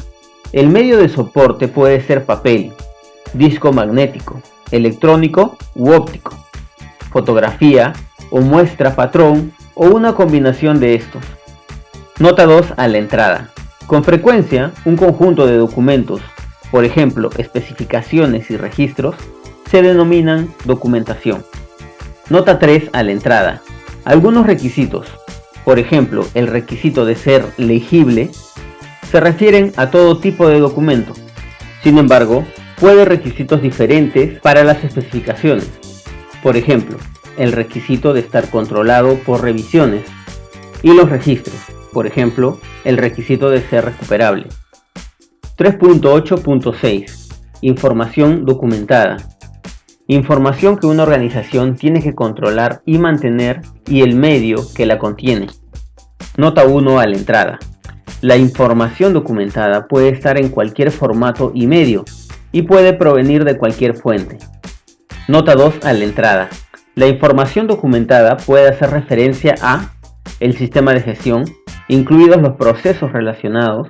[SPEAKER 1] El medio de soporte puede ser papel, disco magnético, electrónico u óptico, fotografía o muestra patrón o una combinación de estos. Nota 2 a la entrada. Con frecuencia, un conjunto de documentos, por ejemplo, especificaciones y registros, se denominan documentación. Nota 3 a la entrada. Algunos requisitos, por ejemplo, el requisito de ser legible, se refieren a todo tipo de documento. Sin embargo, puede requisitos diferentes para las especificaciones. Por ejemplo, el requisito de estar controlado por revisiones y los registros, por ejemplo, el requisito de ser recuperable. 3.8.6 Información documentada. Información que una organización tiene que controlar y mantener y el medio que la contiene. Nota 1 a la entrada. La información documentada puede estar en cualquier formato y medio y puede provenir de cualquier fuente. Nota 2 a la entrada. La información documentada puede hacer referencia a el sistema de gestión, incluidos los procesos relacionados,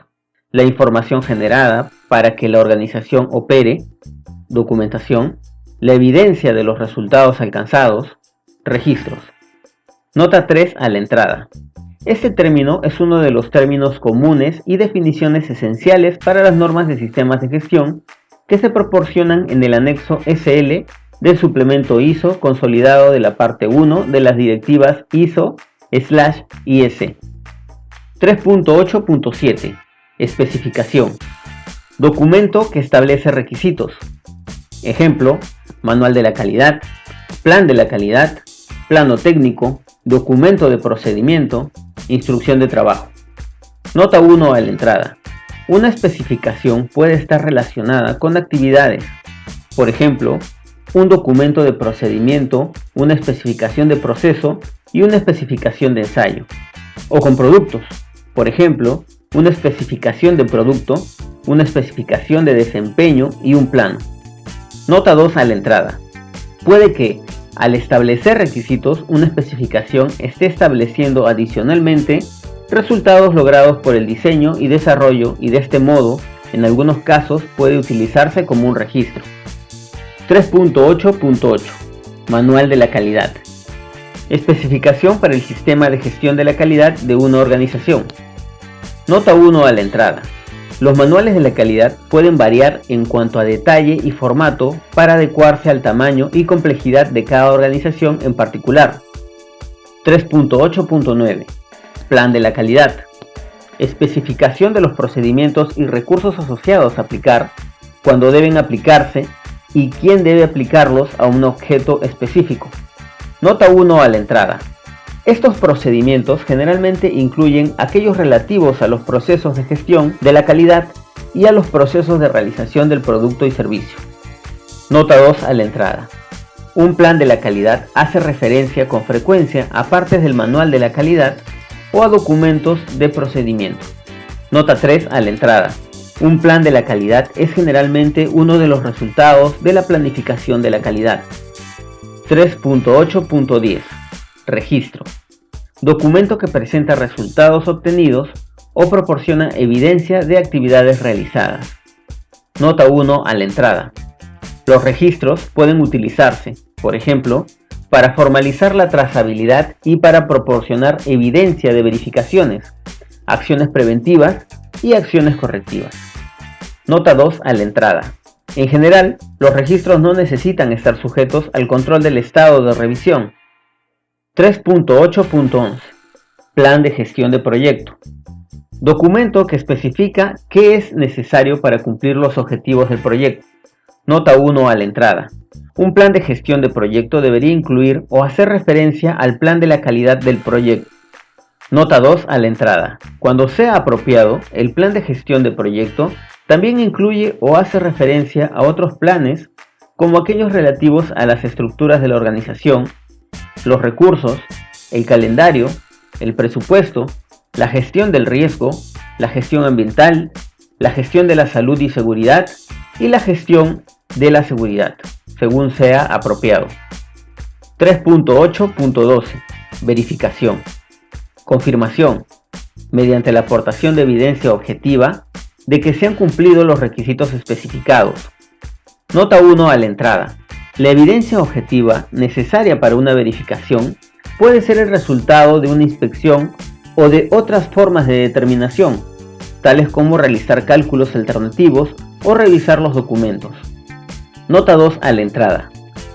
[SPEAKER 1] la información generada para que la organización opere, documentación, la evidencia de los resultados alcanzados, registros. Nota 3 a la entrada. Este término es uno de los términos comunes y definiciones esenciales para las normas de sistemas de gestión que se proporcionan en el anexo SL del suplemento ISO consolidado de la parte 1 de las directivas ISO/IS. 3.8.7 Especificación. Documento que establece requisitos. Ejemplo, manual de la calidad, plan de la calidad, plano técnico, documento de procedimiento, instrucción de trabajo. Nota 1 a la entrada. Una especificación puede estar relacionada con actividades. Por ejemplo, un documento de procedimiento, una especificación de proceso y una especificación de ensayo. O con productos. Por ejemplo, una especificación de producto, una especificación de desempeño y un plano. Nota 2 a la entrada. Puede que, al establecer requisitos, una especificación esté estableciendo adicionalmente resultados logrados por el diseño y desarrollo y de este modo, en algunos casos, puede utilizarse como un registro. 3.8.8 Manual de la calidad. Especificación para el sistema de gestión de la calidad de una organización. Nota 1 a la entrada. Los manuales de la calidad pueden variar en cuanto a detalle y formato para adecuarse al tamaño y complejidad de cada organización en particular. 3.8.9 Plan de la calidad. Especificación de los procedimientos y recursos asociados a aplicar, cuándo deben aplicarse y quién debe aplicarlos a un objeto específico. Nota 1 a la entrada. Estos procedimientos generalmente incluyen aquellos relativos a los procesos de gestión de la calidad y a los procesos de realización del producto y servicio. Nota 2 a la entrada. Un plan de la calidad hace referencia con frecuencia a partes del manual de la calidad o a documentos de procedimiento. Nota 3 a la entrada. Un plan de la calidad es generalmente uno de los resultados de la planificación de la calidad. 3.8.10 Registro. Documento que presenta resultados obtenidos o proporciona evidencia de actividades realizadas. Nota 1 a la entrada. Los registros pueden utilizarse, por ejemplo, para formalizar la trazabilidad y para proporcionar evidencia de verificaciones, acciones preventivas y acciones correctivas. Nota 2 a la entrada. En general, los registros no necesitan estar sujetos al control del estado de revisión. 3.8.11 Plan de gestión de proyecto. Documento que especifica qué es necesario para cumplir los objetivos del proyecto. Nota 1 a la entrada. Un plan de gestión de proyecto debería incluir o hacer referencia al plan de la calidad del proyecto. Nota 2 a la entrada. Cuando sea apropiado, el plan de gestión de proyecto también incluye o hace referencia a otros planes como aquellos relativos a las estructuras de la organización, los recursos, el calendario, el presupuesto, la gestión del riesgo, la gestión ambiental, la gestión de la salud y seguridad y la gestión de la seguridad, según sea apropiado. 3.8.12 Verificación. Confirmación, mediante la aportación de evidencia objetiva de que se han cumplido los requisitos especificados. Nota 1 a la entrada. La evidencia objetiva necesaria para una verificación puede ser el resultado de una inspección o de otras formas de determinación, tales como realizar cálculos alternativos o revisar los documentos. Nota 2 a la entrada.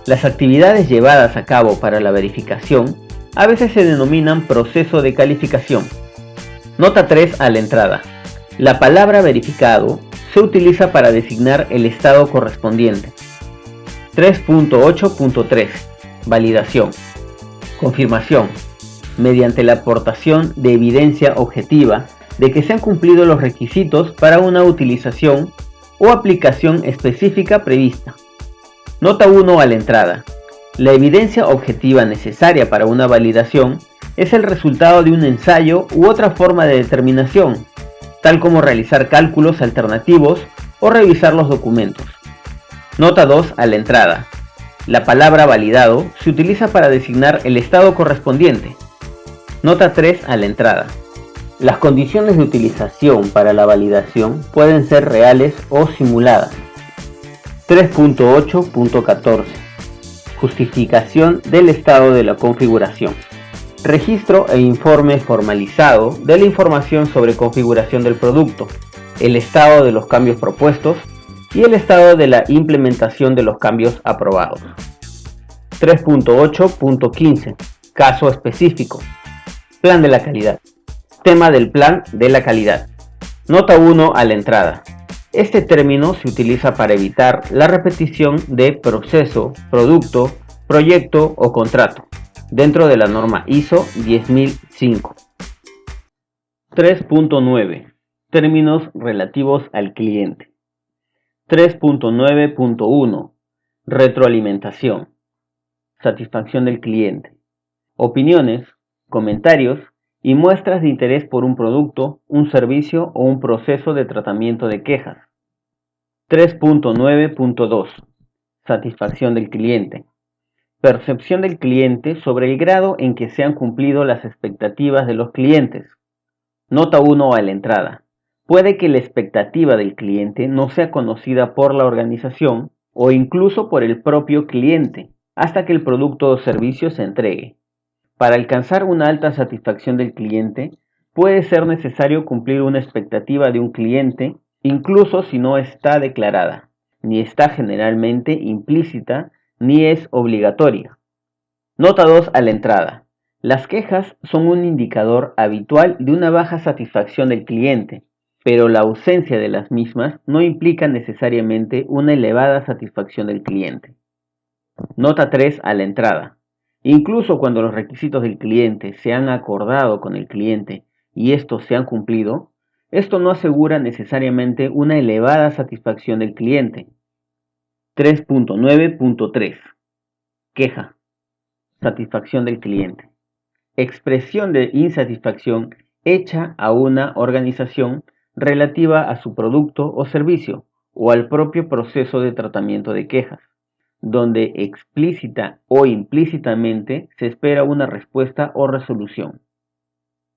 [SPEAKER 1] Las actividades llevadas a cabo para la verificación a veces se denominan proceso de calificación. Nota 3 a la entrada. La palabra verificado se utiliza para designar el estado correspondiente. 3.8.3 Validación. Confirmación. Mediante la aportación de evidencia objetiva de que se han cumplido los requisitos para una utilización o aplicación específica prevista. Nota 1 a la entrada. La evidencia objetiva necesaria para una validación es el resultado de un ensayo u otra forma de determinación, tal como realizar cálculos alternativos o revisar los documentos. Nota 2 a la entrada. La palabra validado se utiliza para designar el estado correspondiente. Nota 3 a la entrada. Las condiciones de utilización para la validación pueden ser reales o simuladas. 3.8.14 Justificación del estado de la configuración. Registro e informe formalizado de la información sobre configuración del producto, el estado de los cambios propuestos y el estado de la implementación de los cambios aprobados. 3.8.15 Caso específico. Plan de la calidad. Tema del plan de la calidad. Nota 1 a la entrada. Este término se utiliza para evitar la repetición de proceso, producto, proyecto o contrato, dentro de la norma ISO 10005. 3.9 Términos relativos al cliente. 3.9.1 Retroalimentación. Satisfacción del cliente. Opiniones, comentarios y muestras de interés por un producto, un servicio o un proceso de tratamiento de quejas. 3.9.2 Satisfacción del cliente. Percepción del cliente sobre el grado en que se han cumplido las expectativas de los clientes. Nota 1 a la entrada. Puede que la expectativa del cliente no sea conocida por la organización o incluso por el propio cliente hasta que el producto o servicio se entregue. Para alcanzar una alta satisfacción del cliente, puede ser necesario cumplir una expectativa de un cliente, incluso si no está declarada, ni está generalmente implícita, ni es obligatoria. Nota 2 a la entrada. Las quejas son un indicador habitual de una baja satisfacción del cliente, pero la ausencia de las mismas no implica necesariamente una elevada satisfacción del cliente. Nota 3 a la entrada. Incluso cuando los requisitos del cliente se han acordado con el cliente y estos se han cumplido, esto no asegura necesariamente una elevada satisfacción del cliente. 3.9.3 Queja. Satisfacción del cliente. Expresión de insatisfacción hecha a una organización relativa a su producto o servicio o al propio proceso de tratamiento de quejas, donde explícita o implícitamente se espera una respuesta o resolución.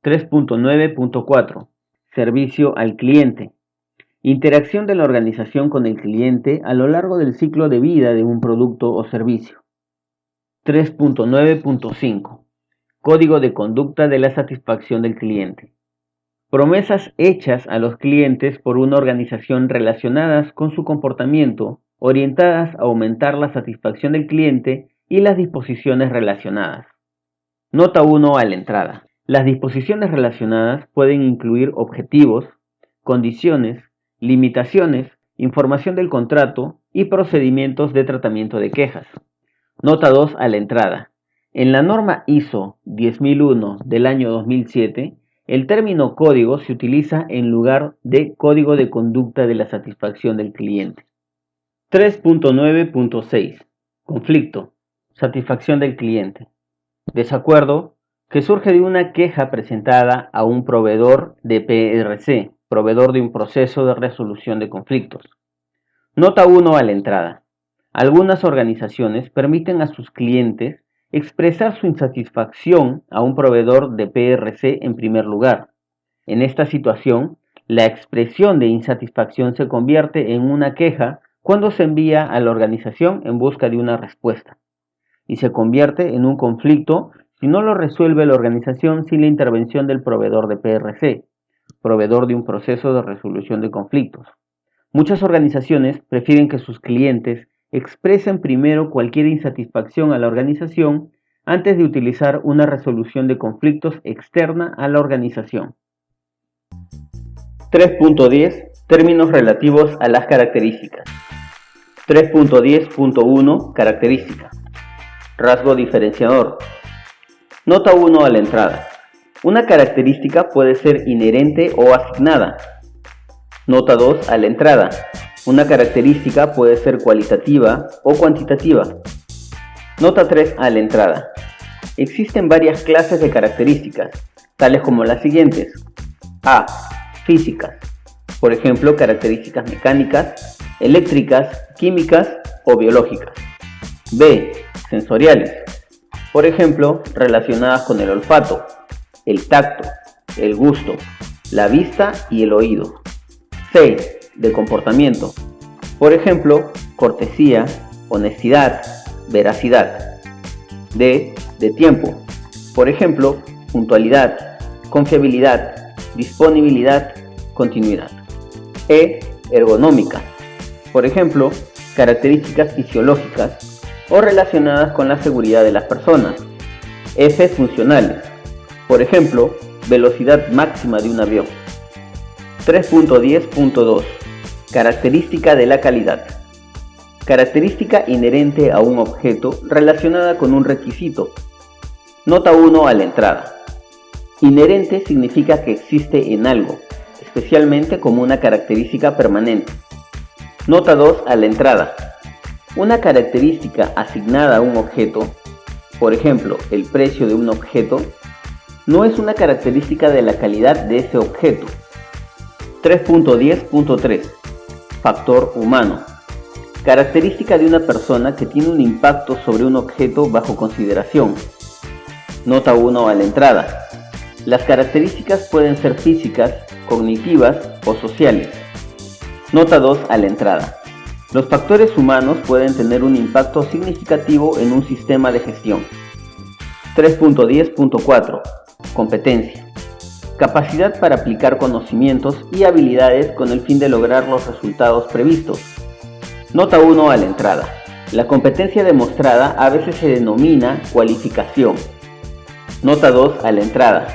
[SPEAKER 1] 3.9.4 Servicio al cliente. Interacción de la organización con el cliente a lo largo del ciclo de vida de un producto o servicio. 3.9.5 Código de conducta de la satisfacción del cliente. Promesas hechas a los clientes por una organización relacionadas con su comportamiento, orientadas a aumentar la satisfacción del cliente y las disposiciones relacionadas. Nota 1 a la entrada. Las disposiciones relacionadas pueden incluir objetivos, condiciones, limitaciones, información del contrato y procedimientos de tratamiento de quejas. Nota 2 a la entrada. En la norma ISO 10001 del año 2007, el término código se utiliza en lugar de código de conducta de la satisfacción del cliente. 3.9.6 Conflicto. Satisfacción del cliente. Desacuerdo que surge de una queja presentada a un proveedor de PRC, proveedor de un proceso de resolución de conflictos. Nota 1 a la entrada. Algunas organizaciones permiten a sus clientes expresar su insatisfacción a un proveedor de PRC en primer lugar. En esta situación, la expresión de insatisfacción se convierte en una queja cuando se envía a la organización en busca de una respuesta, y se convierte en un conflicto si no lo resuelve la organización sin la intervención del proveedor de PRC, proveedor de un proceso de resolución de conflictos. Muchas organizaciones prefieren que sus clientes expresen primero cualquier insatisfacción a la organización antes de utilizar una resolución de conflictos externa a la organización. 3.10 Términos relativos a las características. 3.10.1 Característica. Rasgo diferenciador. Nota 1 a la entrada. Una característica puede ser inherente o asignada. Nota 2 a la entrada. Una característica puede ser cualitativa o cuantitativa. Nota 3 a la entrada. Existen varias clases de características, tales como las siguientes. A. Físicas. Por ejemplo, características mecánicas, eléctricas, químicas o biológicas. B. Sensoriales. Por ejemplo, relacionadas con el olfato, el tacto, el gusto, la vista y el oído. C. De comportamiento. Por ejemplo, cortesía, honestidad, veracidad. D. De tiempo. Por ejemplo, puntualidad, confiabilidad, disponibilidad, continuidad. E. Ergonómica. Por ejemplo, características fisiológicas o relacionadas con la seguridad de las personas. F. Funcionales. Por ejemplo, velocidad máxima de un avión. 3.10.2 Característica de la calidad. Característica inherente a un objeto relacionada con un requisito. Nota 1 a la entrada. Inherente significa que existe en algo, especialmente como una característica permanente. Nota 2 a la entrada. Una característica asignada a un objeto, por ejemplo, el precio de un objeto, no es una característica de la calidad de ese objeto. 3.10.3 Factor humano. Característica de una persona que tiene un impacto sobre un objeto bajo consideración. Nota 1 a la entrada. Las características pueden ser físicas, cognitivas o sociales. Nota 2 a la entrada. Los factores humanos pueden tener un impacto significativo en un sistema de gestión. 3.10.4 Competencia. Capacidad para aplicar conocimientos y habilidades con el fin de lograr los resultados previstos. Nota 1 a la entrada. La competencia demostrada a veces se denomina cualificación. Nota 2 a la entrada.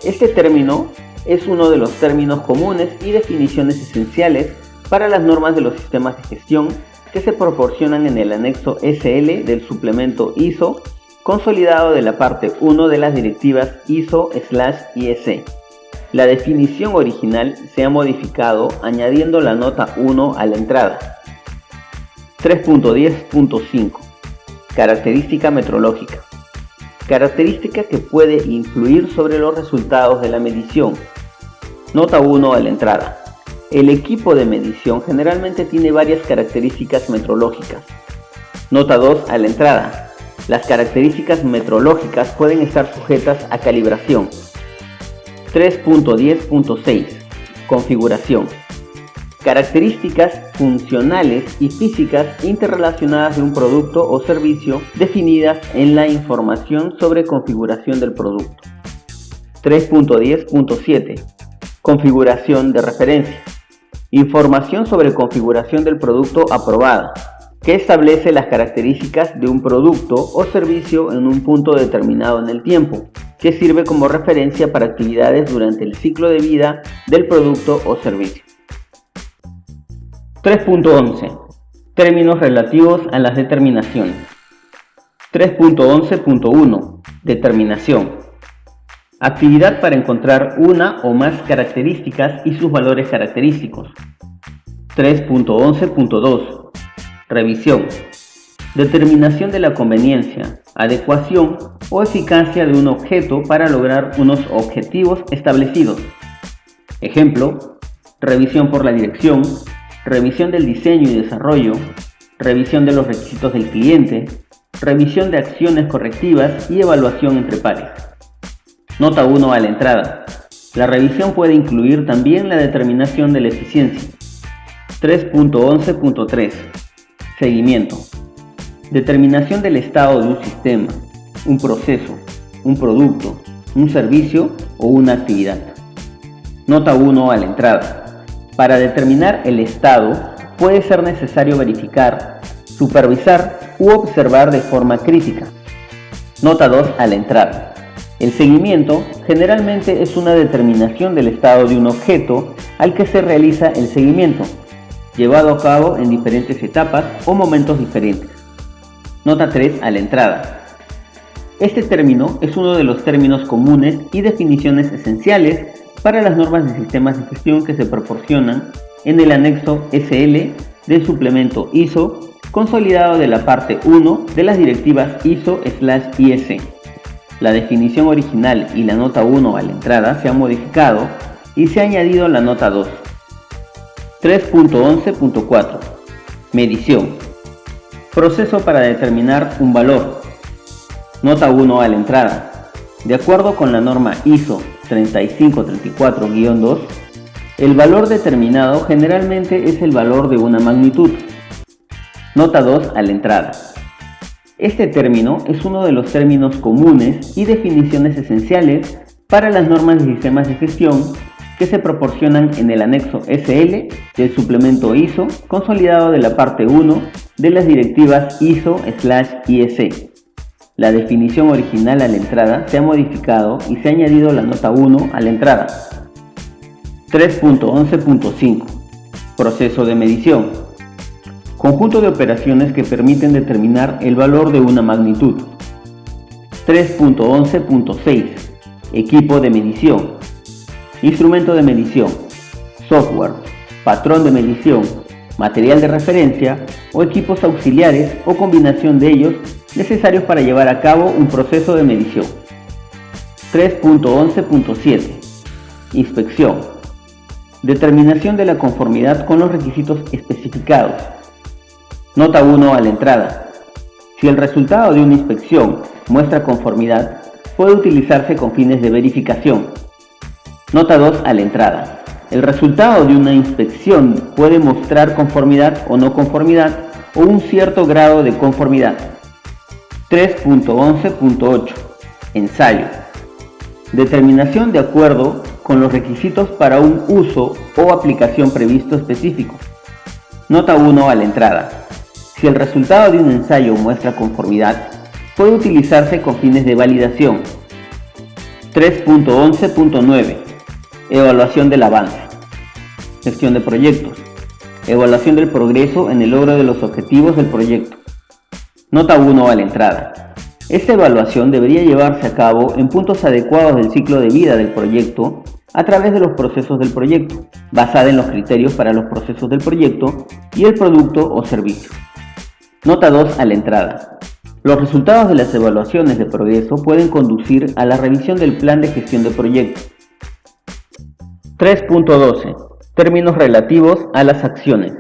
[SPEAKER 1] Este término es uno de los términos comunes y definiciones esenciales para las normas de los sistemas de gestión que se proporcionan en el anexo SL del suplemento ISO consolidado de la parte 1 de las directivas ISO/IEC. La definición original se ha modificado añadiendo la nota 1 a la entrada. 3.10.5 Característica metrológica. Característica que puede influir sobre los resultados de la medición. Nota 1 a la entrada. El equipo de medición generalmente tiene varias características metrológicas. Nota 2 a la entrada. Las características metrológicas pueden estar sujetas a calibración. 3.10.6 Configuración. Características funcionales y físicas interrelacionadas de un producto o servicio definidas en la información sobre configuración del producto. 3.10.7 Configuración de referencia. Información sobre configuración del producto aprobada, que establece las características de un producto o servicio en un punto determinado en el tiempo, que sirve como referencia para actividades durante el ciclo de vida del producto o servicio. 3.11 Términos relativos a las determinaciones. 3.11.1 Determinación. Actividad para encontrar una o más características y sus valores característicos. 3.11.2 Revisión. Determinación de la conveniencia, adecuación o eficacia de un objeto para lograr unos objetivos establecidos. Ejemplo, revisión por la dirección, revisión del diseño y desarrollo, revisión de los requisitos del cliente, revisión de acciones correctivas y evaluación entre pares. Nota 1 a la entrada. La revisión puede incluir también la determinación de la eficiencia. 3.11.3 Seguimiento. Determinación del estado de un sistema, un proceso, un producto, un servicio o una actividad. Nota 1 a la entrada. Para determinar el estado, puede ser necesario verificar, supervisar u observar de forma crítica. Nota 2 a la entrada. El seguimiento generalmente es una determinación del estado de un objeto al que se realiza el seguimiento, llevado a cabo en diferentes etapas o momentos diferentes. Nota 3 a la entrada. Este término es uno de los términos comunes y definiciones esenciales para las normas de sistemas de gestión que se proporcionan en el anexo SL del suplemento ISO consolidado de la parte 1 de las directivas ISO/IEC. La definición original y la nota 1 a la entrada se han modificado y se ha añadido la nota 2. 3.11.4 Medición. Proceso para determinar un valor. Nota 1 a la entrada. De acuerdo con la norma ISO 3534-2, el valor determinado generalmente es el valor de una magnitud. Nota 2 a la entrada. Este término es uno de los términos comunes y definiciones esenciales para las normas de sistemas de gestión que se proporcionan en el anexo SL del suplemento ISO consolidado de la parte 1 de las directivas ISO/IEC. La definición original a la entrada se ha modificado y se ha añadido la nota 1 a la entrada. 3.11.5 Proceso de medición. Conjunto de operaciones que permiten determinar el valor de una magnitud. 3.11.6 Equipo de medición. Instrumento de medición, software, patrón de medición, material de referencia o equipos auxiliares o combinación de ellos necesarios para llevar a cabo un proceso de medición. 3.11.7 Inspección. Determinación de la conformidad con los requisitos especificados. Nota 1 a la entrada. Si el resultado de una inspección muestra conformidad, puede utilizarse con fines de verificación. Nota 2 a la entrada. El resultado de una inspección puede mostrar conformidad o no conformidad o un cierto grado de conformidad. 3.11.8 Ensayo. Determinación de acuerdo con los requisitos para un uso o aplicación previsto específico. Nota 1 a la entrada. Si el resultado de un ensayo muestra conformidad, puede utilizarse con fines de validación. 3.11.9 Evaluación del avance. Gestión de proyectos. Evaluación del progreso en el logro de los objetivos del proyecto. Nota 1 a la entrada. Esta evaluación debería llevarse a cabo en puntos adecuados del ciclo de vida del proyecto a través de los procesos del proyecto, basada en los criterios para los procesos del proyecto y el producto o servicio. Nota 2 a la entrada. Los resultados de las evaluaciones de progreso pueden conducir a la revisión del plan de gestión de proyecto. 3.12 Términos relativos a las acciones.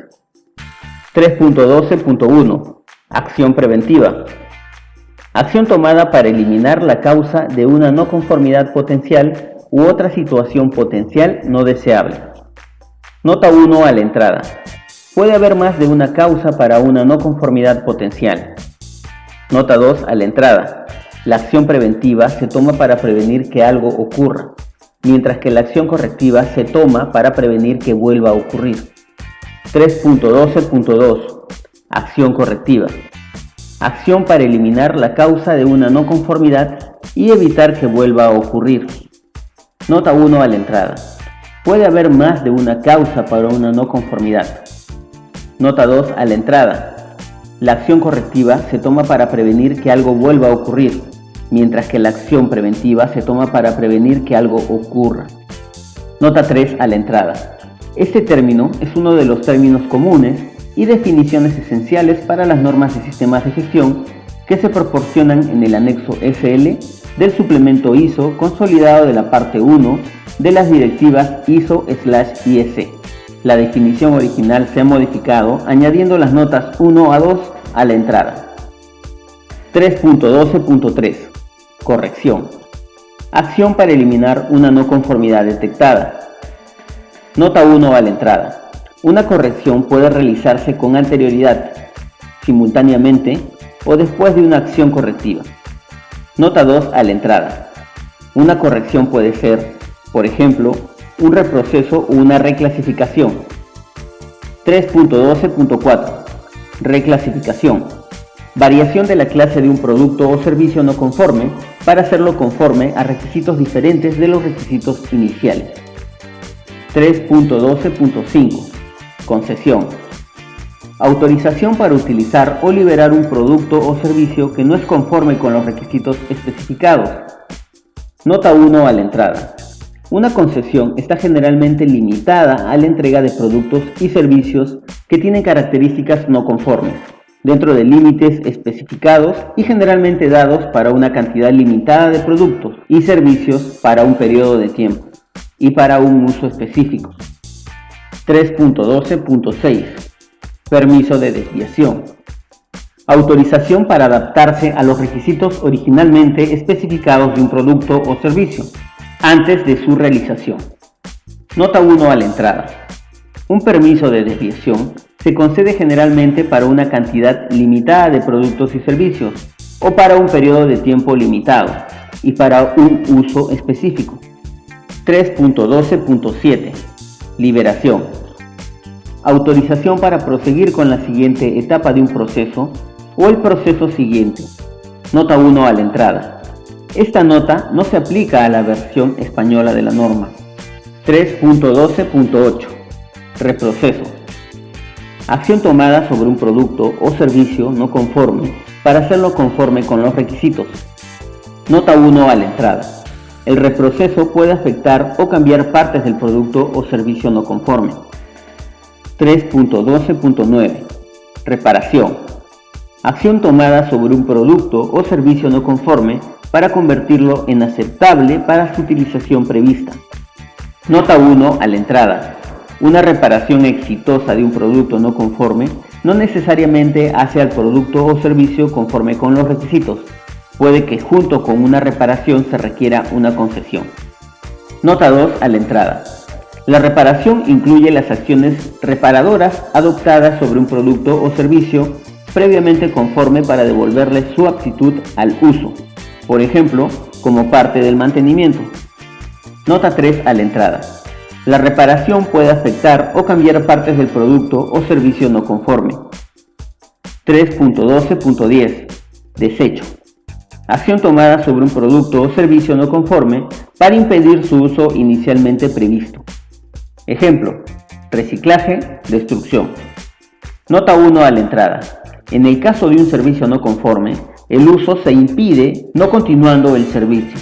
[SPEAKER 1] 3.12.1 Acción preventiva. Acción tomada para eliminar la causa de una no conformidad potencial u otra situación potencial no deseable. Nota 1 a la entrada. Puede haber más de una causa para una no conformidad potencial. Nota 2 a la entrada. La acción preventiva se toma para prevenir que algo ocurra, mientras que la acción correctiva se toma para prevenir que vuelva a ocurrir. 3.12.2 Acción correctiva. Acción para eliminar la causa de una no conformidad y evitar que vuelva a ocurrir. Nota 1 a la entrada. Puede haber más de una causa para una no conformidad. Nota 2 a la entrada. La acción correctiva se toma para prevenir que algo vuelva a ocurrir, mientras que la acción preventiva se toma para prevenir que algo ocurra. Nota 3 a la entrada. Este término es uno de los términos comunes y definiciones esenciales para las normas de sistemas de gestión que se proporcionan en el anexo SL del suplemento ISO consolidado de la parte 1 de las directivas ISO/IEC. La definición original se ha modificado añadiendo las notas 1 a 2 a la entrada. 3.12.3 Corrección. Acción para eliminar una no conformidad detectada. Nota 1 a la entrada. Una corrección puede realizarse con anterioridad, simultáneamente o después de una acción correctiva. Nota 2 a la entrada. Una corrección puede ser, por ejemplo, un reproceso o una reclasificación. 3.12.4 Reclasificación. Variación de la clase de un producto o servicio no conforme para hacerlo conforme a requisitos diferentes de los requisitos iniciales. 3.12.5. Concesión. Autorización para utilizar o liberar un producto o servicio que no es conforme con los requisitos especificados. Nota 1 a la entrada. Una concesión está generalmente limitada a la entrega de productos y servicios que tienen características no conformes, dentro de límites especificados y generalmente dados para una cantidad limitada de productos y servicios para un periodo de tiempo y para un uso específico. 3.12.6. Permiso de desviación. Autorización para adaptarse a los requisitos originalmente especificados de un producto o servicio, antes de su realización. Nota 1 a la entrada. Un permiso de desviación se concede generalmente para una cantidad limitada de productos y servicios o para un periodo de tiempo limitado y para un uso específico. 3.12.7. Liberación. Autorización para proseguir con la siguiente etapa de un proceso o el proceso siguiente. Nota 1 a la entrada. Esta nota no se aplica a la versión española de la norma. 3.12.8. Reproceso. Acción tomada sobre un producto o servicio no conforme para hacerlo conforme con los requisitos. Nota 1 a la entrada. El reproceso puede afectar o cambiar partes del producto o servicio no conforme. 3.12.9. Reparación. Acción tomada sobre un producto o servicio no conforme para convertirlo en aceptable para su utilización prevista. Nota 1 a la entrada. Una reparación exitosa de un producto no conforme no necesariamente hace al producto o servicio conforme con los requisitos. Puede que junto con una reparación se requiera una concesión. Nota 2 a la entrada. La reparación incluye las acciones reparadoras adoptadas sobre un producto o servicio previamente conforme para devolverle su aptitud al uso, por ejemplo, como parte del mantenimiento. Nota 3 a la entrada. La reparación puede afectar o cambiar partes del producto o servicio no conforme. 3.12.10. Desecho. Acción tomada sobre un producto o servicio no conforme para impedir su uso inicialmente previsto. Ejemplo: reciclaje, destrucción. Nota 1 a la entrada. En el caso de un servicio no conforme, el uso se impide no continuando el servicio.